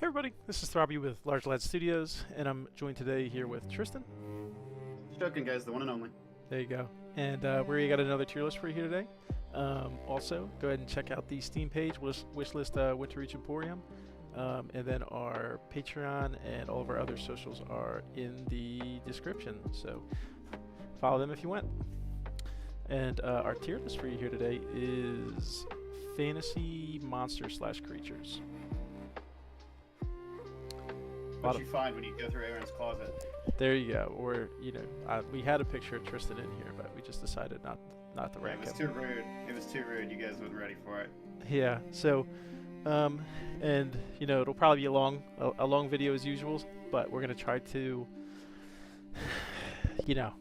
everybody, this is Throbby with Large Lad Studios, and I'm joined today here with Tristan. Joking, guys, the one and only. There you go. And we got another tier list for you here today. Also, go ahead and check out the Steam page, wishlist Winter Reach Emporium. And then our Patreon and all of our other socials are in the description, so follow them if you want. And our tier list for you here today is fantasy monsters / creatures. What you find when you go through Aaron's closet. There you go. Or, you know, we had a picture of Tristan in here, but we just decided not to rank it was him. too rude. It was too rude. You guys weren't ready for it. Yeah. So, and you know, it'll probably be a long video as usual, but we're gonna try to, you know,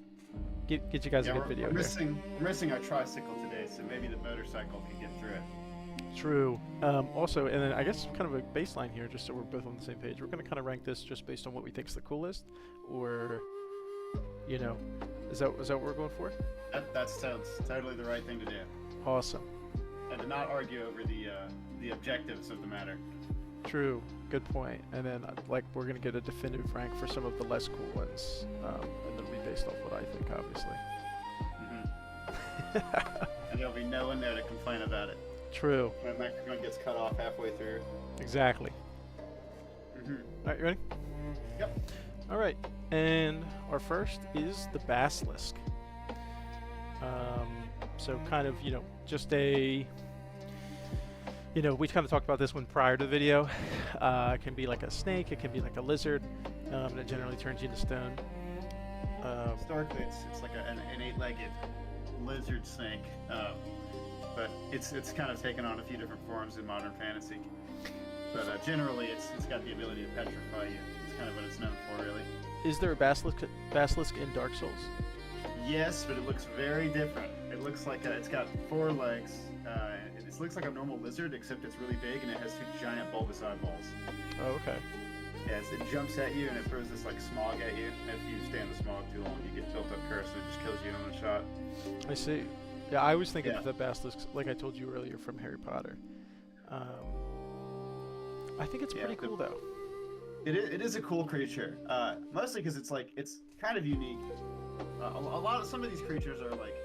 get you guys a good video. We're missing our tricycle today, so maybe the motorcycle can get through it. True. Also, and then I guess kind of a baseline here, just so we're both on the same page. We're going to kind of rank this just based on what we think is the coolest, or, you know, is that what we're going for? That sounds totally the right thing to do. Awesome. And to not argue over the objectives of the matter. True. Good point. And then, like, we're going to get a definitive rank for some of the less cool ones, and it'll be based off what I think, obviously. Mm-hmm. And there'll be no one there to complain about it. True. My microphone gets cut off halfway through. Exactly. Mm-hmm. All right, you ready? Yep. All right, and our first is the basilisk. So kind of, you know, just a, you know, we kind of talked about this one prior to the video. It can be like a snake, it can be like a lizard, and it generally turns you into stone. Historically, it's like an eight-legged lizard snake. But it's kind of taken on a few different forms in modern fantasy. But generally, it's got the ability to petrify you. It's kind of what it's known for, really. Is there a basilisk in Dark Souls? Yes, but it looks very different. It looks like it's got 4 legs. It looks like a normal lizard, except it's really big and it has 2 giant bulbous eyeballs. Oh, okay. Yes, it jumps at you and it throws this like Smaug at you. And if you stay in the Smaug too long, you get built up curse and it just kills you in one shot. I see. Yeah, I was thinking of the basilisk, like I told you earlier, from Harry Potter. I think it's pretty cool, though. It is a cool creature, mostly because it's kind of unique. Some of these creatures are like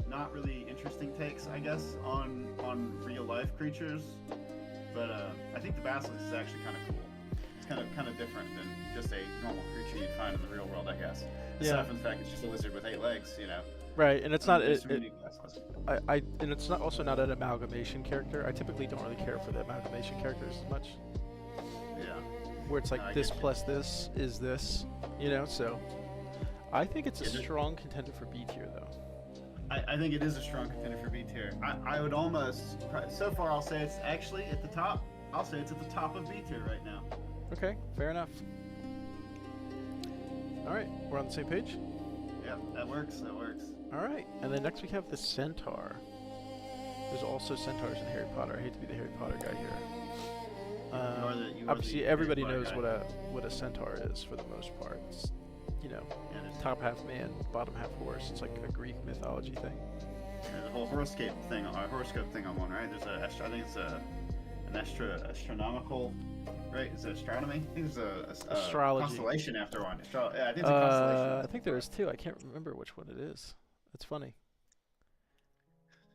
not really interesting takes, I guess, on real life creatures. But I think the basilisk is actually kind of cool. It's kind of different than just a normal creature you'd find in the real world, I guess. Aside from the fact it's just a lizard with 8 legs, you know. Right, and it's not. And it's not also not an amalgamation character. I typically don't really care for the amalgamation characters as much. Yeah. Where it's like this plus this is this, you know. So, I think it's a strong contender for B tier, though. I think it is a strong contender for B tier. I would almost. So far, I'll say it's actually at the top. I'll say it's at the top of B tier right now. Okay, fair enough. All right, we're on the same page. Yeah, that works. That works. All right, and then next we have the centaur. There's also centaurs in Harry Potter. I hate to be the Harry Potter guy here. Obviously, everybody knows what a centaur is for the most part. It's, you know, top half man, bottom half horse. It's like a Greek mythology thing. Yeah, the whole horoscope thing I'm on, right? I think it's an astronomical, right? Is it astronomy? I think there's a astrology constellation after one. I think it's a constellation. I think there is 2. I can't remember which one it is. That's funny.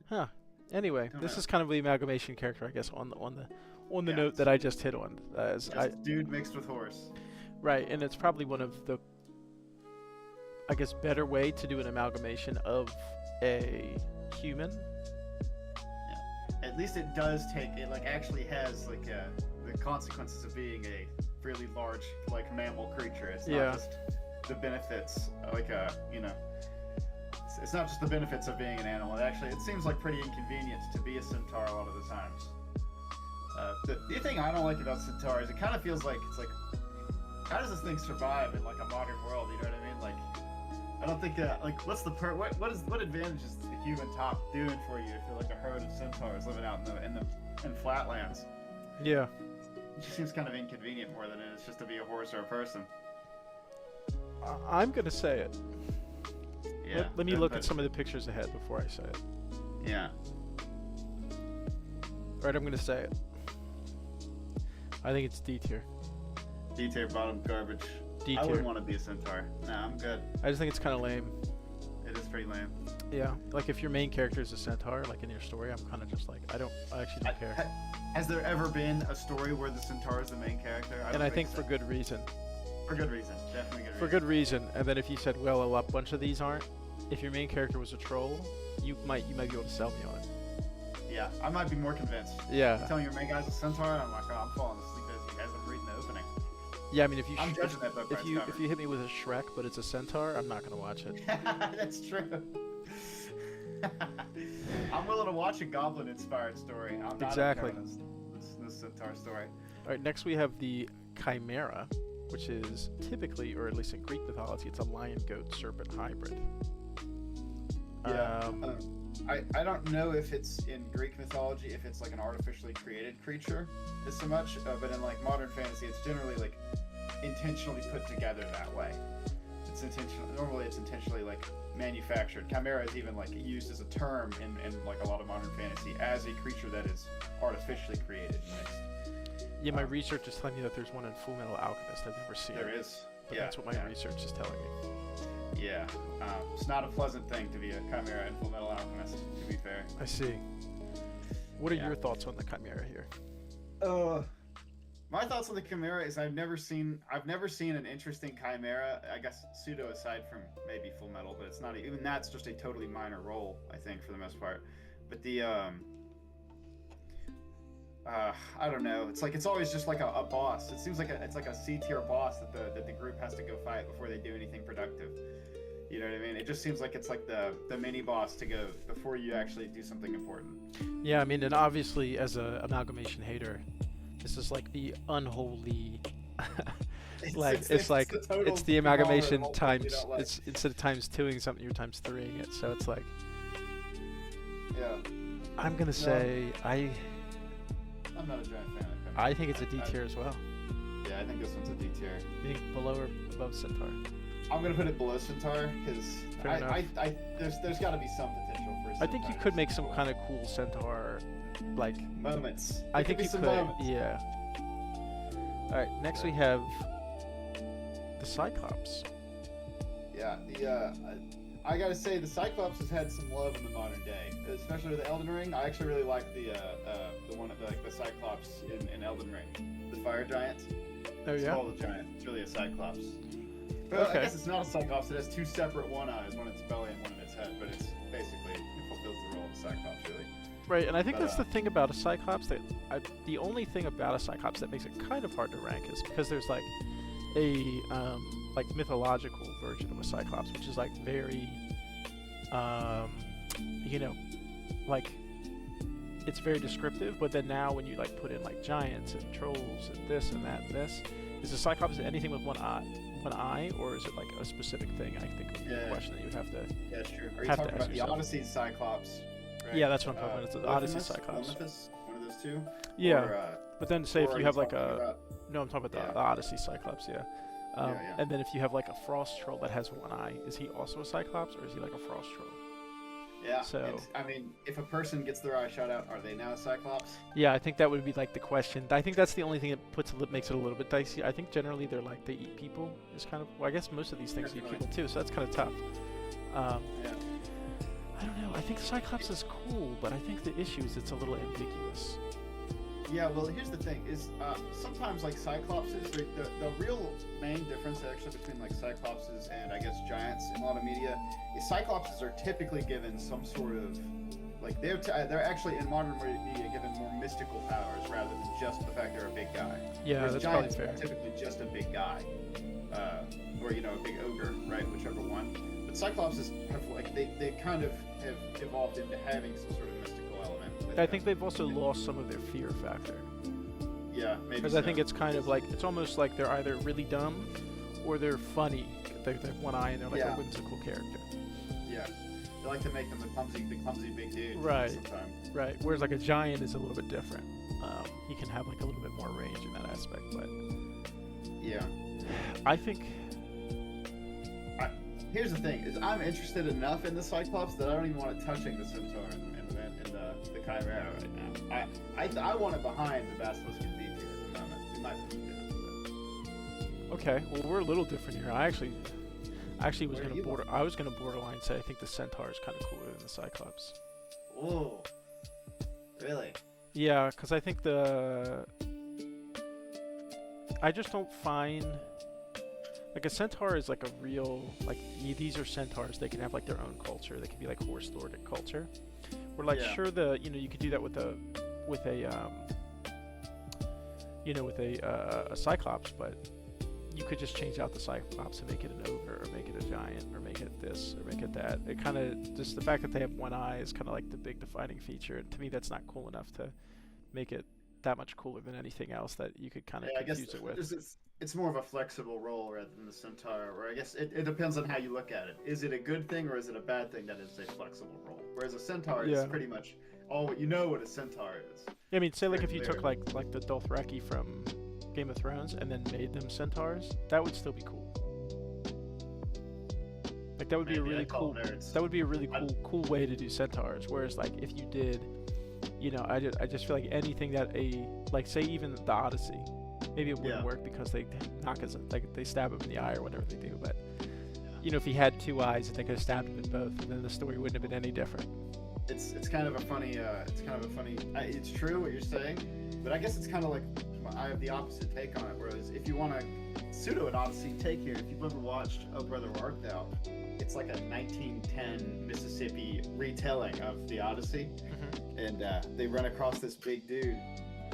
Huh. Anyway, this is kind of the amalgamation character, I guess, on the note that I just hit on. Dude mixed with horse. Right, and it's probably one of the, I guess, better way to do an amalgamation of a human. Yeah. At least it does it actually has the consequences of being a really large mammal creature. It's not just the benefits it's not just the benefits of being an animal. It seems like pretty inconvenient to be a centaur a lot of the times. The thing I don't like about centaurs, it kind of feels like how does this thing survive in a modern world? You know what I mean? I don't think what's the what advantage is the human top doing for you if you're like a herd of centaurs living out in flatlands? Yeah. It just seems kind of inconvenient more than it is just to be a horse or a person. I'm gonna say it. Yeah. Let me look at some of the pictures ahead before I say it. Yeah. Alright, I'm gonna say it. I think it's D tier. D tier bottom garbage. D I tier. wouldn't want to be a centaur. Nah, I'm good. I just think it's kind of lame. It is pretty lame. Yeah, like if your main character is a centaur, like in your story, I'm kind of just like, I actually don't care. Has there ever been a story where the centaur is the main character? And I think so. For good reason. For good reason, definitely good reason. For good reason, and then if you said, well, a bunch of these aren't, if your main character was a troll, you might be able to sell me on it. Yeah, I might be more convinced. Yeah. You're telling your main guy's a centaur, and I'm like, oh, I'm falling asleep as you guys are reading the opening. Yeah, I mean, if you I'm judging that book by its cover. if you hit me with a Shrek, but it's a centaur, I'm not gonna watch it. That's true. I'm willing to watch a goblin-inspired story. I'm not exactly. This centaur story. All right, next we have the chimera, which is typically, or at least in Greek mythology, it's a lion-goat-serpent hybrid. Yeah. I don't know if it's in Greek mythology, if it's like an artificially created creature as so much, but in like modern fantasy, it's generally like intentionally put together that way. Normally it's intentionally like manufactured. Chimera is even like used as a term in like a lot of modern fantasy as a creature that is artificially created. Yeah, my research is telling me that there's one in Full Metal Alchemist. I've never seen it. There is. But that's what my research is telling me. Yeah, it's not a pleasant thing to be a chimera in Full Metal Alchemist, to be fair. I see. What are your thoughts on the chimera here? My thoughts on the chimera is I've never seen an interesting chimera. I guess pseudo aside from maybe Full Metal, but it's not even that's just a totally minor role, I think, for the most part. But the I don't know. It's always just like a boss. It seems like it's like a C tier boss that the group has to go fight before they do anything productive. You know what I mean? It just seems like it's like the mini boss to go before you actually do something important. Yeah, I mean, and obviously as a amalgamation hater, this is like the unholy. It's the amalgamation times. Like. It's instead of times twoing something, you're times threeing it. So it's like. Yeah. I'm gonna say I'm not a giant fan of it. I think it's a D tier as well. Yeah, I think this one's a D tier. Being below or above Centaur? I'm gonna put it below Centaur because there's got to be some potential for. I think you could make some kind of cool Centaur, like moments. I think you could. Moments. Yeah. All right. Next we have the Cyclops. Yeah. I gotta say the Cyclops has had some love in the modern day, especially with Elden Ring. I actually really like the one of the Cyclops in Elden Ring, the fire giant. Oh yeah. It's called a giant. It's really a Cyclops. But I guess it's not a Cyclops. It has two separate one eyes, one in its belly and one in its head. But it's basically it fulfills the role of a Cyclops, really. Right, and I think that's the thing about a Cyclops the only thing about a Cyclops that makes it kind of hard to rank is because there's like a like mythological version of a Cyclops, which is like very, like it's very descriptive. But then now when you like put in like giants and trolls and this and that and this, is a Cyclops anything with one eye, or is it like a specific thing? I think would be a question that you would have to. Yeah, sure. Are you talking about the Odyssey Cyclops? Right? Yeah, that's what I'm talking about. It's the Odyssey Cyclops. One of those two. Yeah, but then say if you have like I'm talking about the Odyssey Cyclops. Yeah. And then if you have like a frost troll that has one eye, is he also a Cyclops or is he like a frost troll? Yeah. So I mean, if a person gets their eye shot out, are they now a Cyclops? Yeah, I think that would be like the question. I think that's the only thing that makes it a little bit dicey. I think generally they're like they eat people is kind of. Well, I guess most of these things eat people too, so that's kind of tough. Yeah. I don't know. I think Cyclops is cool, but I think the issue is it's a little ambiguous. Yeah, well, here's the thing: is sometimes like Cyclopses, the real main difference actually between like Cyclopses and I guess giants in a lot of media is Cyclopses are typically given some sort of like they're actually in modern media given more mystical powers rather than just the fact they're a big guy. Yeah, whereas that's giants probably fair. are typically just a big guy, or a big ogre, right? Whichever one. But Cyclopses have like they kind of have evolved into having some sort of mystical element. I think they've also lost some of their fear factor. Yeah, maybe. Because I think it's kind of like it's almost like they're either really dumb or they're funny. They have one eye and they're like a whimsical character. Yeah, they like to make them the clumsy big dude. Right. Sometimes. Right. Whereas like a giant is a little bit different. He can have like a little bit more range in that aspect, but yeah, I think. Here's the thing: is I'm interested enough in the Cyclops that I don't even want it touching the Centaur and the Chimera right now. I want it behind the Basilisk and D tier at the moment. We might put it down, Okay, well we're a little different here. I actually was Where are gonna you? borderline say I think the centaur is kind of cooler than the cyclops. Ooh, really? Yeah, because I think I just don't find like a centaur is like a real like these are centaurs. They can have like their own culture. They can be like horse lorded culture. We're like Yeah. sure you could do that with a with a with a cyclops, but you could just change out the cyclops and make it an ogre or make it a giant or make it this or make it that. It kind of just the fact that they have one eye is kind of like the big defining feature. And to me, that's not cool enough to make it that much cooler than anything else that you could kind of Yeah, I guess confuse it with. it's more of a flexible role rather than the centaur, where I guess it depends on how you look at it. Is it a good thing or is it a bad thing that it's a flexible role? Whereas a centaur is Yeah. pretty much all what you know what a centaur is. I mean, say like Very if you clear. took like the Dothraki from Game of Thrones and then made them centaurs, that would still be cool. Like that would be a Maybe really I'd call cool. them nerds. That would be a really cool way to do centaurs. Whereas like if you did, I just feel like anything that like say even the Odyssey, maybe it wouldn't Yeah. work because they knock his like they stab him in the eye or whatever they do. But Yeah. if he had two eyes, they could have stabbed him in both, and then the story wouldn't have been any different. It's kind of a funny it's true what you're saying, but I guess it's kind of like I have the opposite take on it. Whereas if you want to pseudo an Odyssey take here, if you've ever watched Oh Brother Where Art Thou, it's like a 1910 Mississippi retelling of the Odyssey, and they run across this big dude.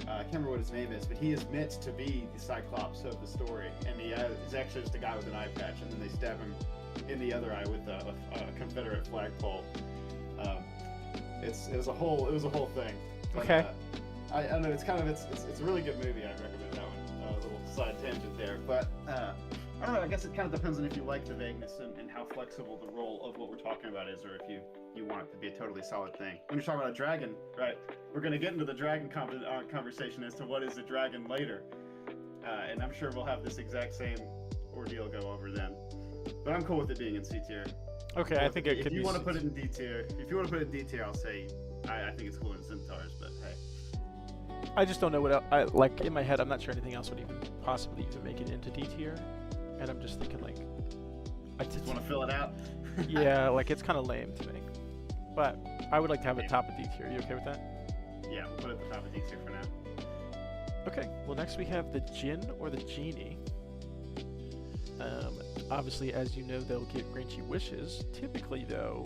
I can't remember what his name is, but he is meant to be the Cyclops of the story, and he is actually just a guy with an eye patch, and then they stab him in the other eye with a Confederate flagpole. It was a whole thing. But, Okay. I don't know. It's a really good movie. I'd recommend that one. A little side tangent there, but I don't know. I guess it kind of depends on if you like the vagueness and how flexible the role of what we're talking about is, or if you want it to be a totally solid thing. When you're talking about a dragon, right? We're going to get into the dragon conversation as to what is a dragon later, and I'm sure we'll have this exact same ordeal go over then. But I'm cool with it being in C tier. Okay, I think it could If be. you want to put it in D tier, I'll say I think it's cooler than centaurs, but hey. I just don't know what else. I like in my head. I'm not sure anything else would even possibly even make it into D tier, and I'm just thinking like, I Just want to fill it out. yeah, like it's kind of lame to me. But I would like to have it top of D tier. Are you okay with that? Yeah, we'll put it at the top of D tier for now. Okay. Well, next we have the Djinn or the Genie. Obviously, as you know, they'll grant you wishes. Typically, though,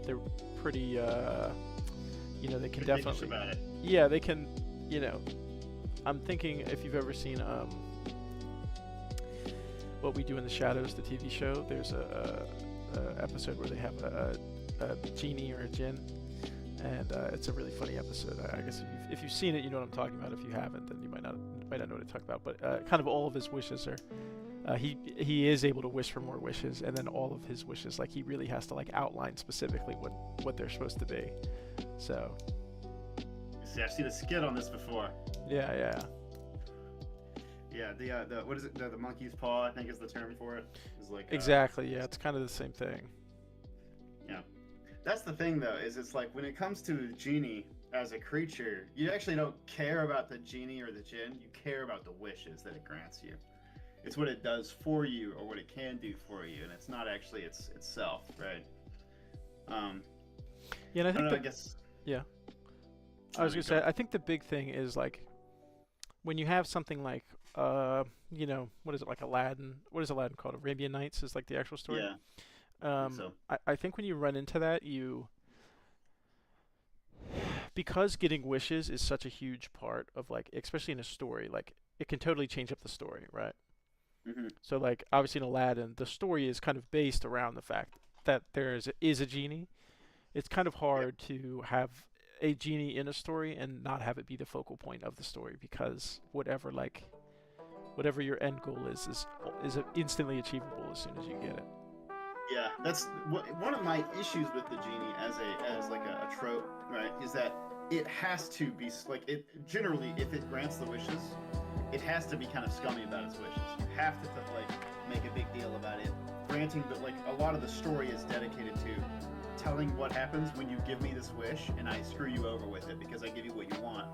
they're pretty. They can Ridiculous definitely. about it. Yeah, they can. I'm thinking if you've ever seen What We Do in the Shadows, the TV show. There's a episode where they have a genie or a djinn, and it's a really funny episode. I guess if you've seen it, you know what I'm talking about. If you haven't, then you might not know what to talk about. But kind of all of his wishes are. He is able to wish for more wishes, and then all of his wishes, like he really has to like outline specifically what they're supposed to be. So. See, I've seen a skit on this before. Yeah. Yeah, the what is it? The monkey's paw, I think, is the term for it. Is like Exactly. Yeah, it's kind of the same thing. Yeah, that's the thing though. Is it's like when it comes to the genie as a creature, you actually don't care about the genie or the djinn. You care about the wishes that it grants you. It's what it does for you or what it can do for you, and it's not actually itself, right? Yeah, and I think I guess. Yeah. I was gonna say, I think the big thing is like when you have something like, what is it, like Aladdin? What is Aladdin called? Arabian Nights is like the actual story. Yeah. So. I think when you run into that, because getting wishes is such a huge part of like, especially in a story, like it can totally change up the story, right? Mm-hmm. So like obviously in Aladdin, the story is kind of based around the fact that there is a genie. It's kind of hard to have a genie in a story and not have it be the focal point of the story, because whatever your end goal is instantly achievable as soon as you get it. Yeah, that's one of my issues with the genie as like a trope, right? Is that it has to be like it generally, if it grants the wishes, it has to be kind of scummy about its wishes. You have to make a big deal about it granting, but like a lot of the story is dedicated to telling what happens when you give me this wish and I screw you over with it because I give you what you want,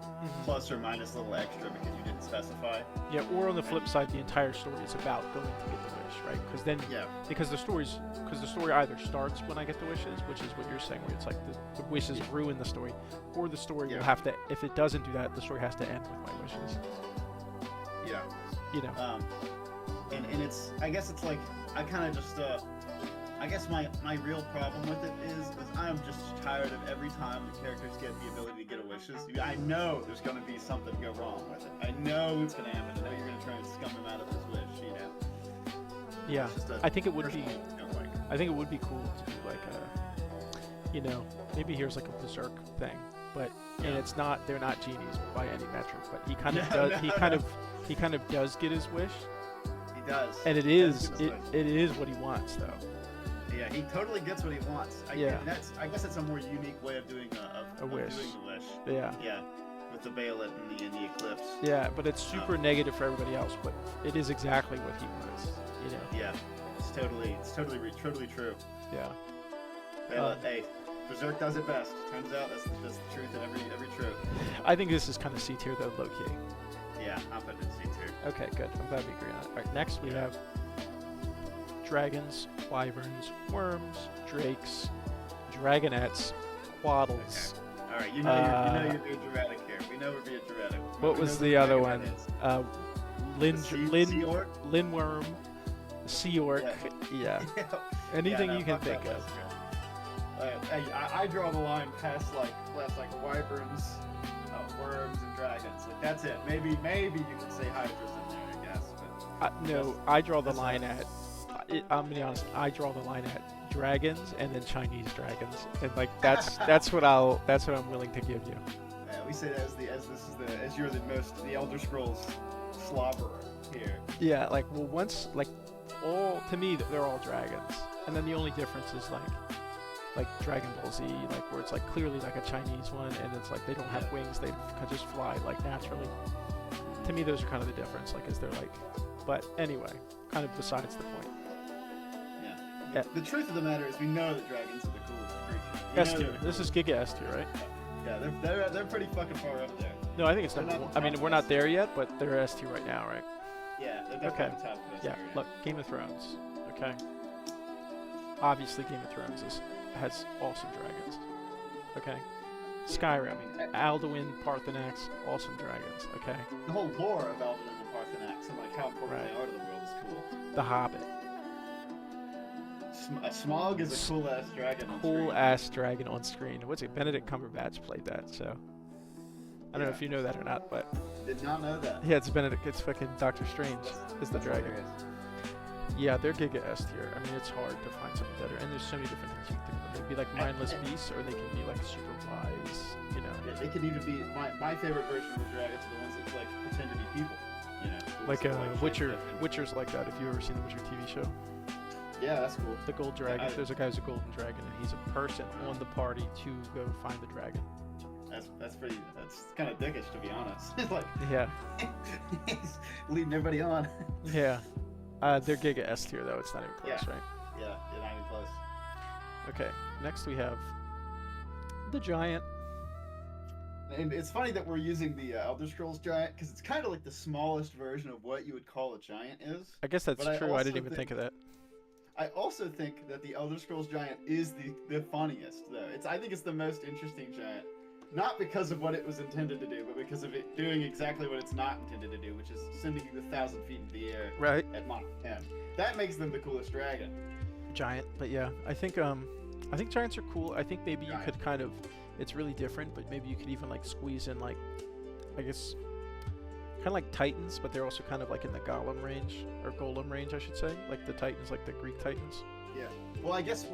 plus or minus a little extra because you didn't specify. Yeah, or on the flip side, the entire story is about going to get the wish, right? Because then, because the story either starts when I get the wishes, which is what you're saying, where it's like the wishes ruin the story, or the story will have to, if it doesn't do that, the story has to end with my wishes. Yeah. You know. And it's, I guess it's like, I kind of just, I guess my real problem with it is I'm just tired of every time the characters get the ability to get a wishes. I know there's going to be something go wrong with it. I know it's going to happen. I know you're going to try and scum him out of this wish, you know. Yeah, I think it would be. I think it would be cool to do like a, you know, maybe here's like a berserk thing, but and it's not. They're not genies by any metric, but he kind of does. He kind of does get his wish. He does. And it is what he wants though. Yeah, he totally gets what he wants. I guess it's a more unique way of doing a wish. Doing the wish. Yeah. Yeah. With the Bailet and the Eclipse. Yeah, but it's super negative for everybody else. But it is exactly what he wants. You know. Yeah. It's totally true. Yeah. Bailet, hey, Berserk does it best. Turns out that's the truth in every trope. I think this is kind of C tier though, low key. Yeah, I'm putting it in C tier. Okay, good. I'm glad we agree on it. All right, next we have dragons, wyverns, worms, drakes, dragonettes, quaddles. Okay. All right, you know you're being dramatic here. We know we're being dramatic. What was the other one? Lindworm, sea orc. Yeah. Anything you can think of. I draw the line past like wyverns, worms, and dragons. Like that's it. Maybe you can say hydras in there, I guess. But no, I draw the line at. I'm gonna be honest. I draw the line at dragons and then Chinese dragons, and like that's what I'm willing to give you. We say that as you're the Elder Scrolls slobberer here. Yeah, like to me they're all dragons, and then the only difference is like Dragon Ball Z, like where it's like clearly like a Chinese one, and it's like they don't have wings, they can just fly like naturally. To me, those are kind of the difference. Like, is they're like, but anyway, kind of besides the point. Yeah. The truth of the matter is, we know that dragons are the coolest creatures. S tier. This is Giga S tier, right? Yeah, they're pretty fucking far up there. No, I think it's number one. I mean, we're not there yet, but they're S tier right now, right? Yeah, they're definitely at the top of this area. Look, Game of Thrones. Okay. Obviously, Game of Thrones has awesome dragons. Okay. Skyrim, Alduin, Parthenax, awesome dragons. Okay. The whole lore of Alduin and Parthenax and like how important they are to the world is cool. The Hobbit. Smaug is a cool ass dragon. Cool ass dragon on screen. What's it? Benedict Cumberbatch played that, so I don't know if you know that or not, but did not know that. Yeah, it's Benedict. It's fucking Doctor Strange is the dragon. Yeah, they're Giga S tier. I mean, it's hard to find something better, and there's so many different things you can do. They can be like mindless beasts, or they can be like super wise. You know. Yeah, they can even be my favorite version of the dragons are the ones that like pretend to be people. You know. Like Witcher. Witcher's like that. If you've ever seen the Witcher TV show. Yeah, that's cool. The gold dragon. There's a guy who's a golden dragon, and he's a person on the party to go find the dragon. That's kind of dickish, to be honest. It's like he's leading everybody on. Yeah. They're Giga S tier though. It's not even close, right? Yeah, not even close. Okay. Next we have the giant. And it's funny that we're using the Elder Scrolls giant because it's kind of like the smallest version of what you would call a giant is. I guess that's true. I didn't even think of that. I also think that the Elder Scrolls giant is the funniest, though. I think it's the most interesting giant. Not because of what it was intended to do, but because of it doing exactly what it's not intended to do, which is sending you 1,000 feet into the air at Mach 10. That makes them the coolest dragon. Giant, but yeah, I think giants are cool. I think maybe you could kind of, it's really different, but maybe you could even like squeeze in like, I guess, kind of like Titans, but they're also kind of like in the Golem range, or Golem range, I should say. Like the Titans, like the Greek Titans. Yeah. Well, I guess,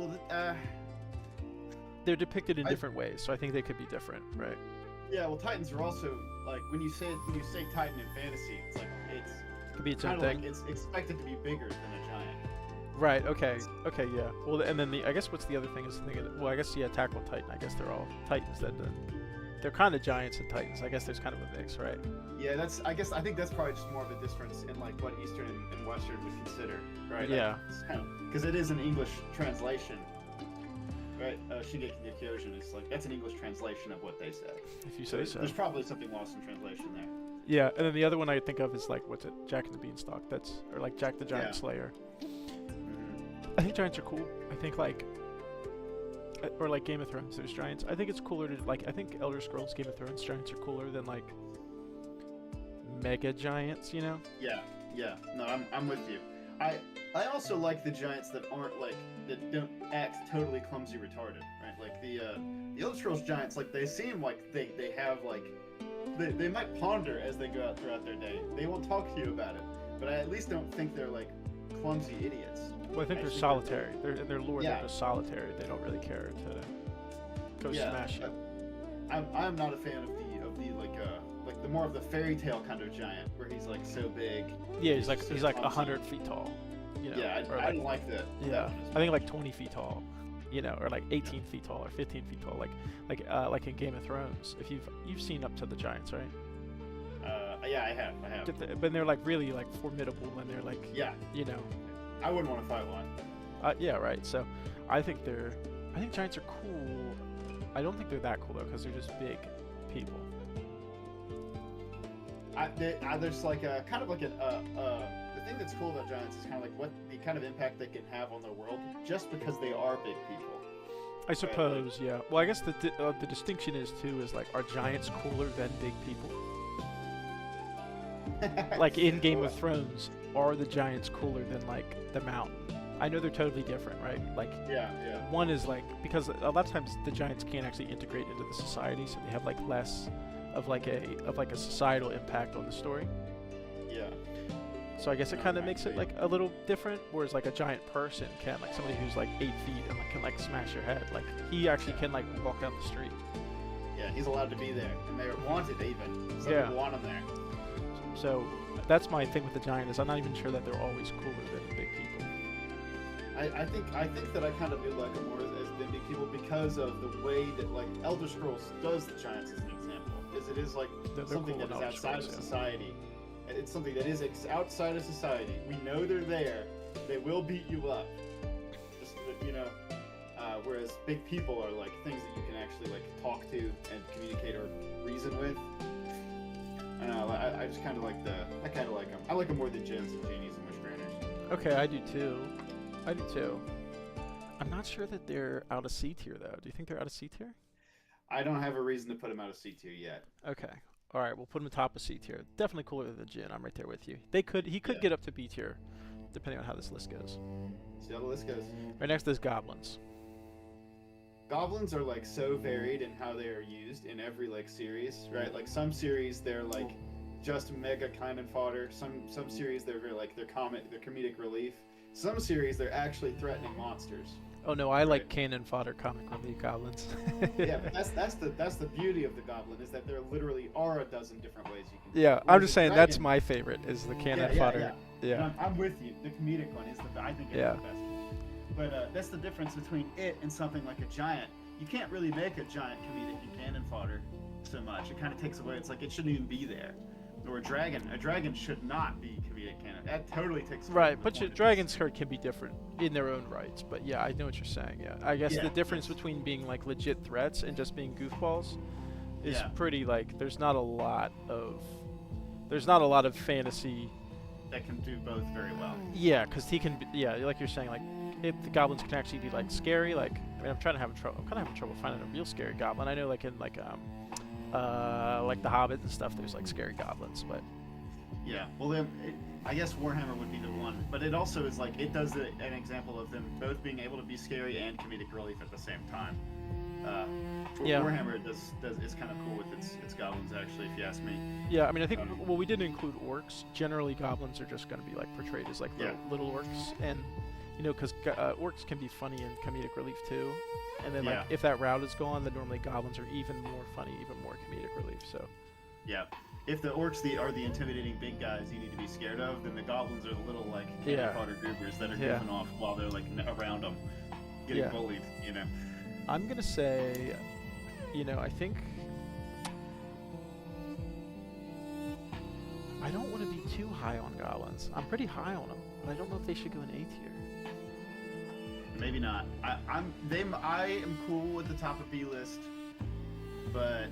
they're depicted in different ways, so I think they could be different, right? Yeah, well, Titans are also, like, when you say Titan in fantasy, it's like, it could be its own thing. Like it's expected to be bigger than a giant. Right, okay, yeah. Well, and then I guess what's the other thing is Attack on Titan. I guess they're all Titans they're kind of giants and Titans. I guess there's kind of a mix, right? Yeah, I think that's probably just more of a difference in like what Eastern and Western would consider, right? Yeah. Because it is an English translation. right? Shingeki no Kyojin is like that's an English translation of what they said. If you say so. There's probably something lost in translation there. Yeah, and then the other one I think of is like what's it, Jack and the Beanstalk. Or like Jack the Giant Slayer. I think giants are cool. I think like, or like Game of Thrones, there's giants. I think it's cooler to like. I think Elder Scrolls, Game of Thrones giants are cooler than like mega giants. You know? Yeah. No, I'm with you. I also like the giants that aren't like that don't act totally clumsy retarded, right? Like the Elder Scrolls giants, like they seem like they have like they might ponder as they go out throughout their day. They won't talk to you about it, but I at least don't think they're like clumsy idiots. Well, I think they're solitary. They're lore. They're just solitary. They don't really care to go smash you. I'm not a fan of the like the more of the fairy tale kind of giant where he's like so big. Yeah, he's like 100 feet tall. You know, yeah, I didn't like that. Yeah, I think like 20 feet tall. You know, or like 18 feet tall or 15 feet tall. Like in Game of Thrones. If you've seen up to the giants, right? Yeah, I have. But they're like really like formidable and they're like you know. I wouldn't want to fight one. Yeah, right. So, I think giants are cool. I don't think they're that cool though, because they're just big people. There's like a kind of like the thing that's cool about giants is kind of like what the kind of impact they can have on the world just because they are big people. I suppose, yeah. Well, I guess the distinction is too is like, are giants cooler than big people? Like in Game of Thrones, are the giants cooler than like the mountain? I know they're totally different, right? Like, one is like, because a lot of times the giants can't actually integrate into the society, so they have like less of like a societal impact on the story. Yeah. So I guess it kind of makes it like a little different, whereas like a giant person can, like somebody who's like 8 feet and like can like smash your head, like he actually can like walk down the street. Yeah, he's allowed to be there, and they're wanted even. Some people want him there. So that's my thing with the giant is I'm not even sure that they're always cooler than the big people. I think that I kind of do like them more as than big people because of the way that like Elder Scrolls does the giants as an example. Is it is like something that is outside of society. It's something that is outside of society. We know they're there. They will beat you up. Just you know. Whereas big people are like things that you can actually like talk to and communicate or reason with. I don't know. I just kind of like I kind of like them. I like them more than gins and genies and wishgraners. Okay, I do too. I'm not sure that they're out of C tier though. Do you think they're out of C tier? I don't have a reason to put them out of C tier yet. Okay. All right, we'll put them top of C tier. Definitely cooler than the Jinn. I'm right there with you. He could get up to B tier, depending on how this list goes. See how the list goes. Right next is Goblins. Goblins are like so varied in how they are used in every like series, right? Like some series they're like just mega cannon fodder. Some series they're very like they're comedic relief. Some series they're actually threatening monsters. Oh no, I like cannon fodder comic relief goblins. Yeah, but that's the beauty of the goblin is that there literally are a dozen different ways you can. Yeah, I'm just saying that's my favorite is the cannon fodder. Yeah. I'm with you. The comedic one is I think it's the best. But that's the difference between it and something like a giant. You can't really make a giant comedic in cannon fodder so much. It kind of takes away. It's like it shouldn't even be there. Or a dragon should not be comedic canon. That totally takes away. Right, but your dragon's herd can be different in their own rights. But yeah, I know what you're saying. Yeah, I guess the difference between being like legit threats and just being goofballs is pretty like there's not a lot of fantasy that can do both very well. Yeah, because he can. Like you're saying, like if the goblins can actually be like scary. Like I mean, I'm kind of having trouble finding a real scary goblin. I know like in like the Hobbit and stuff, there's like scary goblins, but well then I guess Warhammer would be the one, but it also is like it does an example of them both being able to be scary and comedic relief at the same time. Warhammer is kind of cool with its goblins actually, if you ask me. Yeah, I mean I think we didn't include orcs. Generally, goblins are just going to be like portrayed as like little orcs, and you know because orcs can be funny and comedic relief too. And then, like, if that route is gone, then normally goblins are even more funny, even more comedic relief. So, if the orcs are the intimidating big guys you need to be scared of, then the goblins are the little like cannon goobers that are goofing off while they're like around them, getting bullied. You know. I'm gonna say, I think I don't want to be too high on goblins. I'm pretty high on them, but I don't know if they should go in A tier. Maybe not. I am cool with the top of B list, but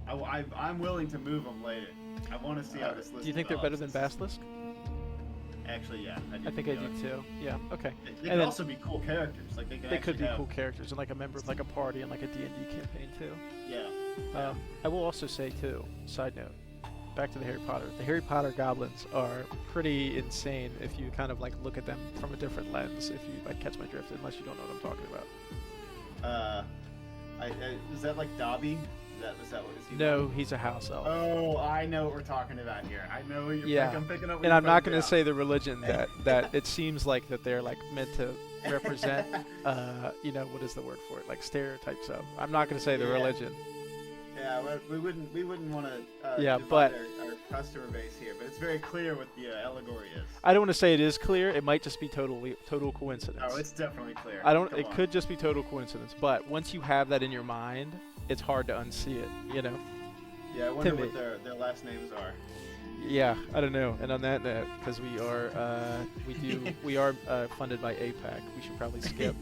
I'm willing to move them later. I want to see how this list. Do you think they're better than develops. Basilisk? Actually, yeah. I think I do too. Yeah. Okay. They could also be cool characters. Like they could be cool characters and like a member of like a party and like a D&D campaign too. Yeah. I will also say too. Side note. Back to the Harry Potter. The Harry Potter goblins are pretty insane if you kind of like look at them from a different lens. If you like catch my drift, unless you don't know what I'm talking about. Is that like Dobby? Is that what is he? No, he's a house elf. Oh, I know what we're talking about here. I know what you're. Yeah. I'm picking up. What And I'm not going going to say the religion that it seems like that they're like meant to represent. You know, what is the word for it? Like stereotypes of. I'm not going to say the religion. Yeah, we wouldn't want to. Yeah, divide but our customer base here, but it's very clear what the allegory is. I don't want to say it is clear. It might just be total coincidence. Oh, it's definitely clear. It could just be total coincidence. But once you have that in your mind, it's hard to unsee it. You know. Yeah, I wonder what their last names are. Yeah, I don't know. And on that note, because we are funded by APAC, we should probably skip.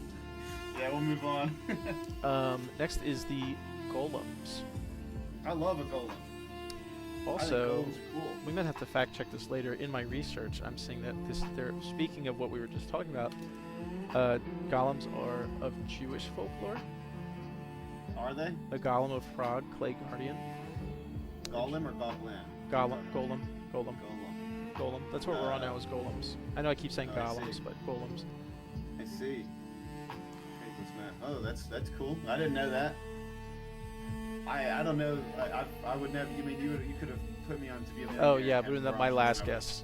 Yeah, we'll move on. Next is the golems. I love a golem. Also, cool. we might have to fact check this later. In my research, I'm seeing that they're speaking of what we were just talking about. Golems are of Jewish folklore. Are they? A golem of Prague, clay guardian. Golem or goblin? Golem. Golem. That's what we're on now is golems. I know I keep saying golems, but golems. I see. Oh, that's cool. I didn't know that. I don't know. I would never. You mean you could have put me on to be. Oh yeah, but that's my last guess.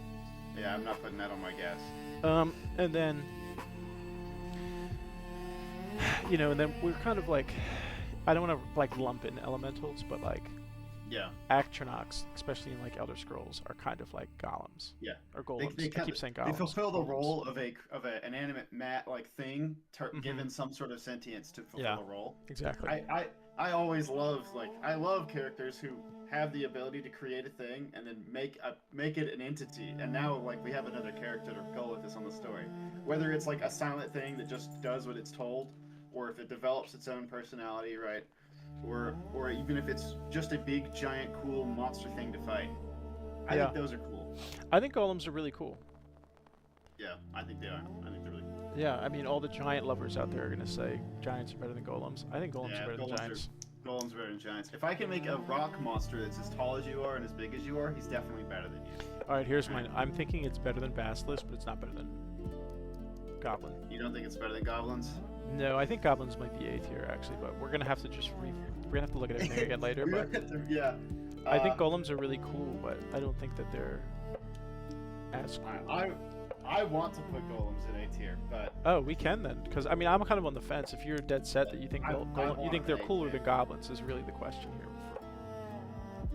Yeah, I'm not putting that on my guess. And then, you know, and then we're kind of like, I don't want to like lump in elementals, but like, yeah, Actronox, especially in like Elder Scrolls, are kind of like golems. Yeah, or golems. I keep saying golems. They fulfill the role of an animate mat like thing, given some sort of sentience to fulfill a role. Exactly. I always love characters who have the ability to create a thing and then make it an entity. And now like we have another character to go with this on the story. Whether it's like a silent thing that just does what it's told, or if it develops its own personality, right? Or even if it's just a big, giant, cool monster thing to fight. I think those are cool. I think golems are really cool. Yeah, I think they are. I think they're really cool. Yeah, I mean, all the giant lovers out there are going to say giants are better than golems. I think golems are better than giants. Golems are better than giants. If I can make a rock monster that's as tall as you are and as big as you are, he's definitely better than you. All right, here's mine. I'm thinking it's better than Basilisk, but it's not better than Goblin. You don't think it's better than Goblins? No, I think Goblins might be A tier, actually, but we're going to have to just we're going to have to look at everything again later. But yeah. I think golems are really cool, but I don't think that they're as cool. I want to put golems in A tier, but we can then, because I mean I'm kind of on the fence. If you're dead set that you think you think they're cooler than goblins is really the question here.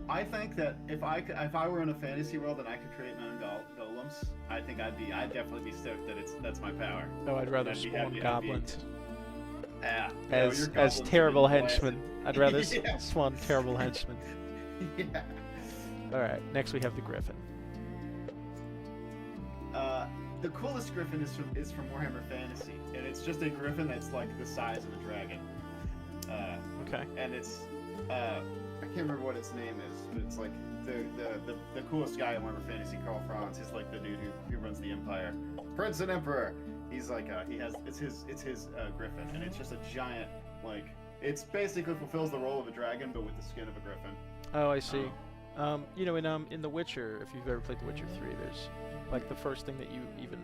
I think that if I were in a fantasy world and I could create my own golems, I think I'd definitely be stoked that that's my power. Oh, I'd rather spawn goblins. Yeah. As terrible henchmen. I'd rather spawn terrible henchmen. Yeah. All right. Next we have the Griffin. The coolest griffin is from Warhammer Fantasy, and it's just a griffin that's like the size of a dragon. Okay. And it's I can't remember what its name is, but it's like the coolest guy in Warhammer Fantasy, Karl Franz. He's like the dude who runs the Empire, Prince and Emperor. He's like it's his griffin, and it's just a giant it's basically fulfills the role of a dragon, but with the skin of a griffin. Oh, I see. You know, in The Witcher, if you've ever played The Witcher 3, there's like the first thing that you even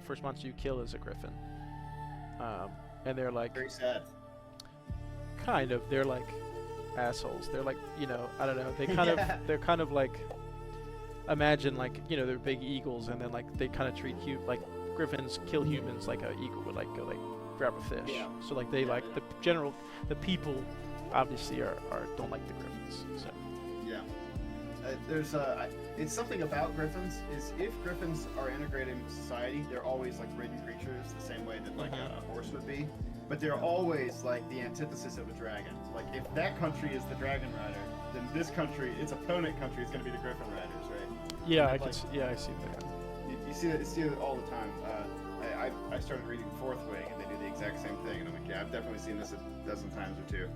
first monster you kill is a griffin. And they're like very sad. Kind of, they're like assholes. They're like, you know, I don't know. They kind they're kind of like, imagine like, you know, they're big eagles, and then like they kind of treat griffins kill humans like an eagle would like go like grab a fish. Yeah. So like they like the people obviously don't like the griffins. So. Yeah. There's it's something about griffins is if griffins are integrated into society, they're always like ridden creatures the same way that like a horse would be, but they're always like the antithesis of a dragon. Like if that country is the dragon rider, then this country, its opponent country, is going to be the griffin riders, right? Yeah, I see that. You You see it all the time. I started reading Fourth Wing, and they do the exact same thing, and I'm like, yeah, I've definitely seen this a dozen times or two.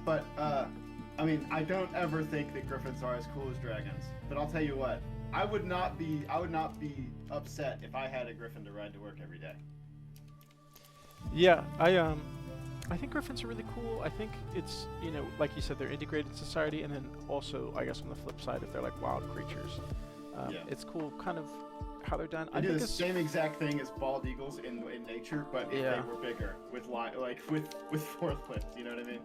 But I mean, I don't ever think that griffins are as cool as dragons. But I'll tell you what, I would not be upset if I had a griffin to ride to work every day. Yeah, I think griffins are really cool. I think it's, you know, like you said, they're integrated in society, and then also, I guess on the flip side, if they're like wild creatures, it's cool kind of how they're done. I do the same exact thing as bald eagles in nature, but if they were bigger, with with fourth limbs, you know what I mean?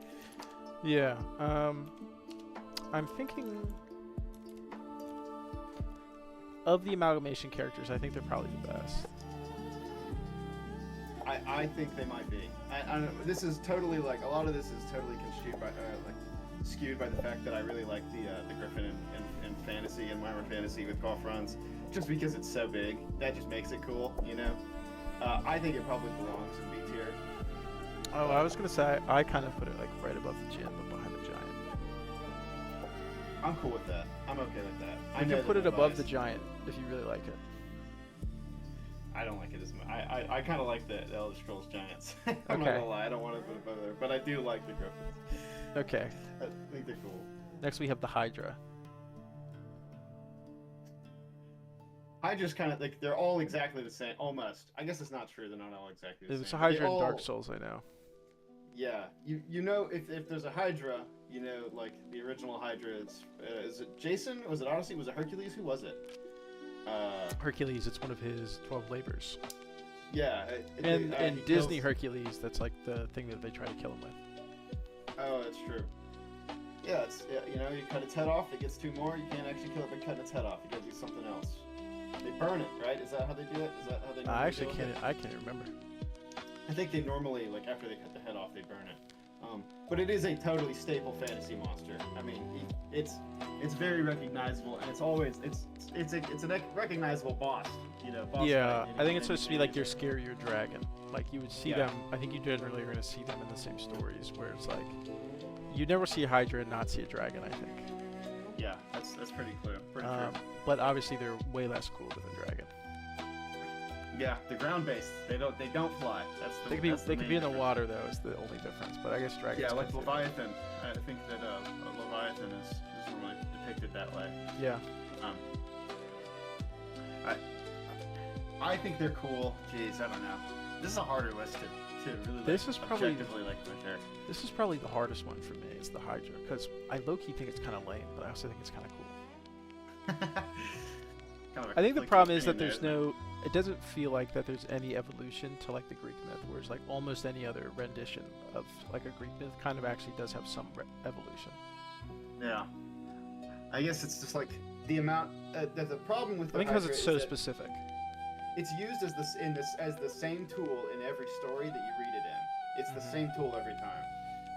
Yeah. I'm thinking of the amalgamation characters. I think they're probably the best. I think they might be. I don't, this is totally like a lot of this is totally skewed by the fact that I really like the griffin in fantasy and Warhammer Fantasy with golf runs, just because it's so big. That just makes it cool, you know. I think it probably belongs in B tier. Oh, I was gonna say I kind of put it like right above the Jinn, but behind the Giant. I'm cool with that. I'm okay with that. I can put it above the Giant if you really like it. I don't like it as much. I kind of like the Elder Scrolls Giants. I'm not gonna lie, I don't want to put it above there, but I do like the Griffins. Okay. I think they're cool. Next we have the Hydra. Hydra's kind of like, they're all exactly the same, almost. I guess it's not true, they're not all exactly the same. There's a Hydra in Dark Souls, I know. Yeah, you know, if there's a Hydra, you know, like the original Hydra, is it Jason? Was it Odyssey? Was it Hercules? Who was it? Hercules, it's one of his 12 labors. Yeah. And Disney Hercules, that's like the thing that they try to kill him with. Oh, that's true. Yeah, you know, you cut its head off, it gets two more, you can't actually kill it by cutting its head off, you gotta do something else. They burn it, right? Is that how they do it? Is that how they normally I actually do can't, it? I can't remember. I think they normally, like, after they cut the head off, they burn it. But it is a totally staple fantasy monster. I mean, it's very recognizable, and it's always it's a recognizable boss. You know. Boss Yeah, fight I think it's supposed to be like your scarier dragon. Like you would see them. I think you generally are going to see them in the same stories, where it's like you never see a Hydra and not see a dragon. I think. Yeah, that's pretty clear. Pretty true. But obviously they're way less cool than a dragon. Yeah, the ground-based. They don't fly. That's the. They could be in the water though. Is the only difference. But I guess dragons. Yeah, like Leviathan. I think that Leviathan is normally depicted that way. Yeah. I think they're cool. Jeez, I don't know. This is a harder list to really. This is probably objectively like measure. This is probably the hardest one for me. It's the Hydra because I low-key think it's kind of lame, but I also think it's kind of cool. I think the problem is that there's no. It doesn't feel like that there's any evolution to like the Greek myth, whereas like almost any other rendition of like a Greek myth kind of actually does have some evolution. Yeah. I guess it's just like the amount. The problem with the I think because Hydra it's so specific. It's used as the same tool in every story that you read it in. It's the same tool every time.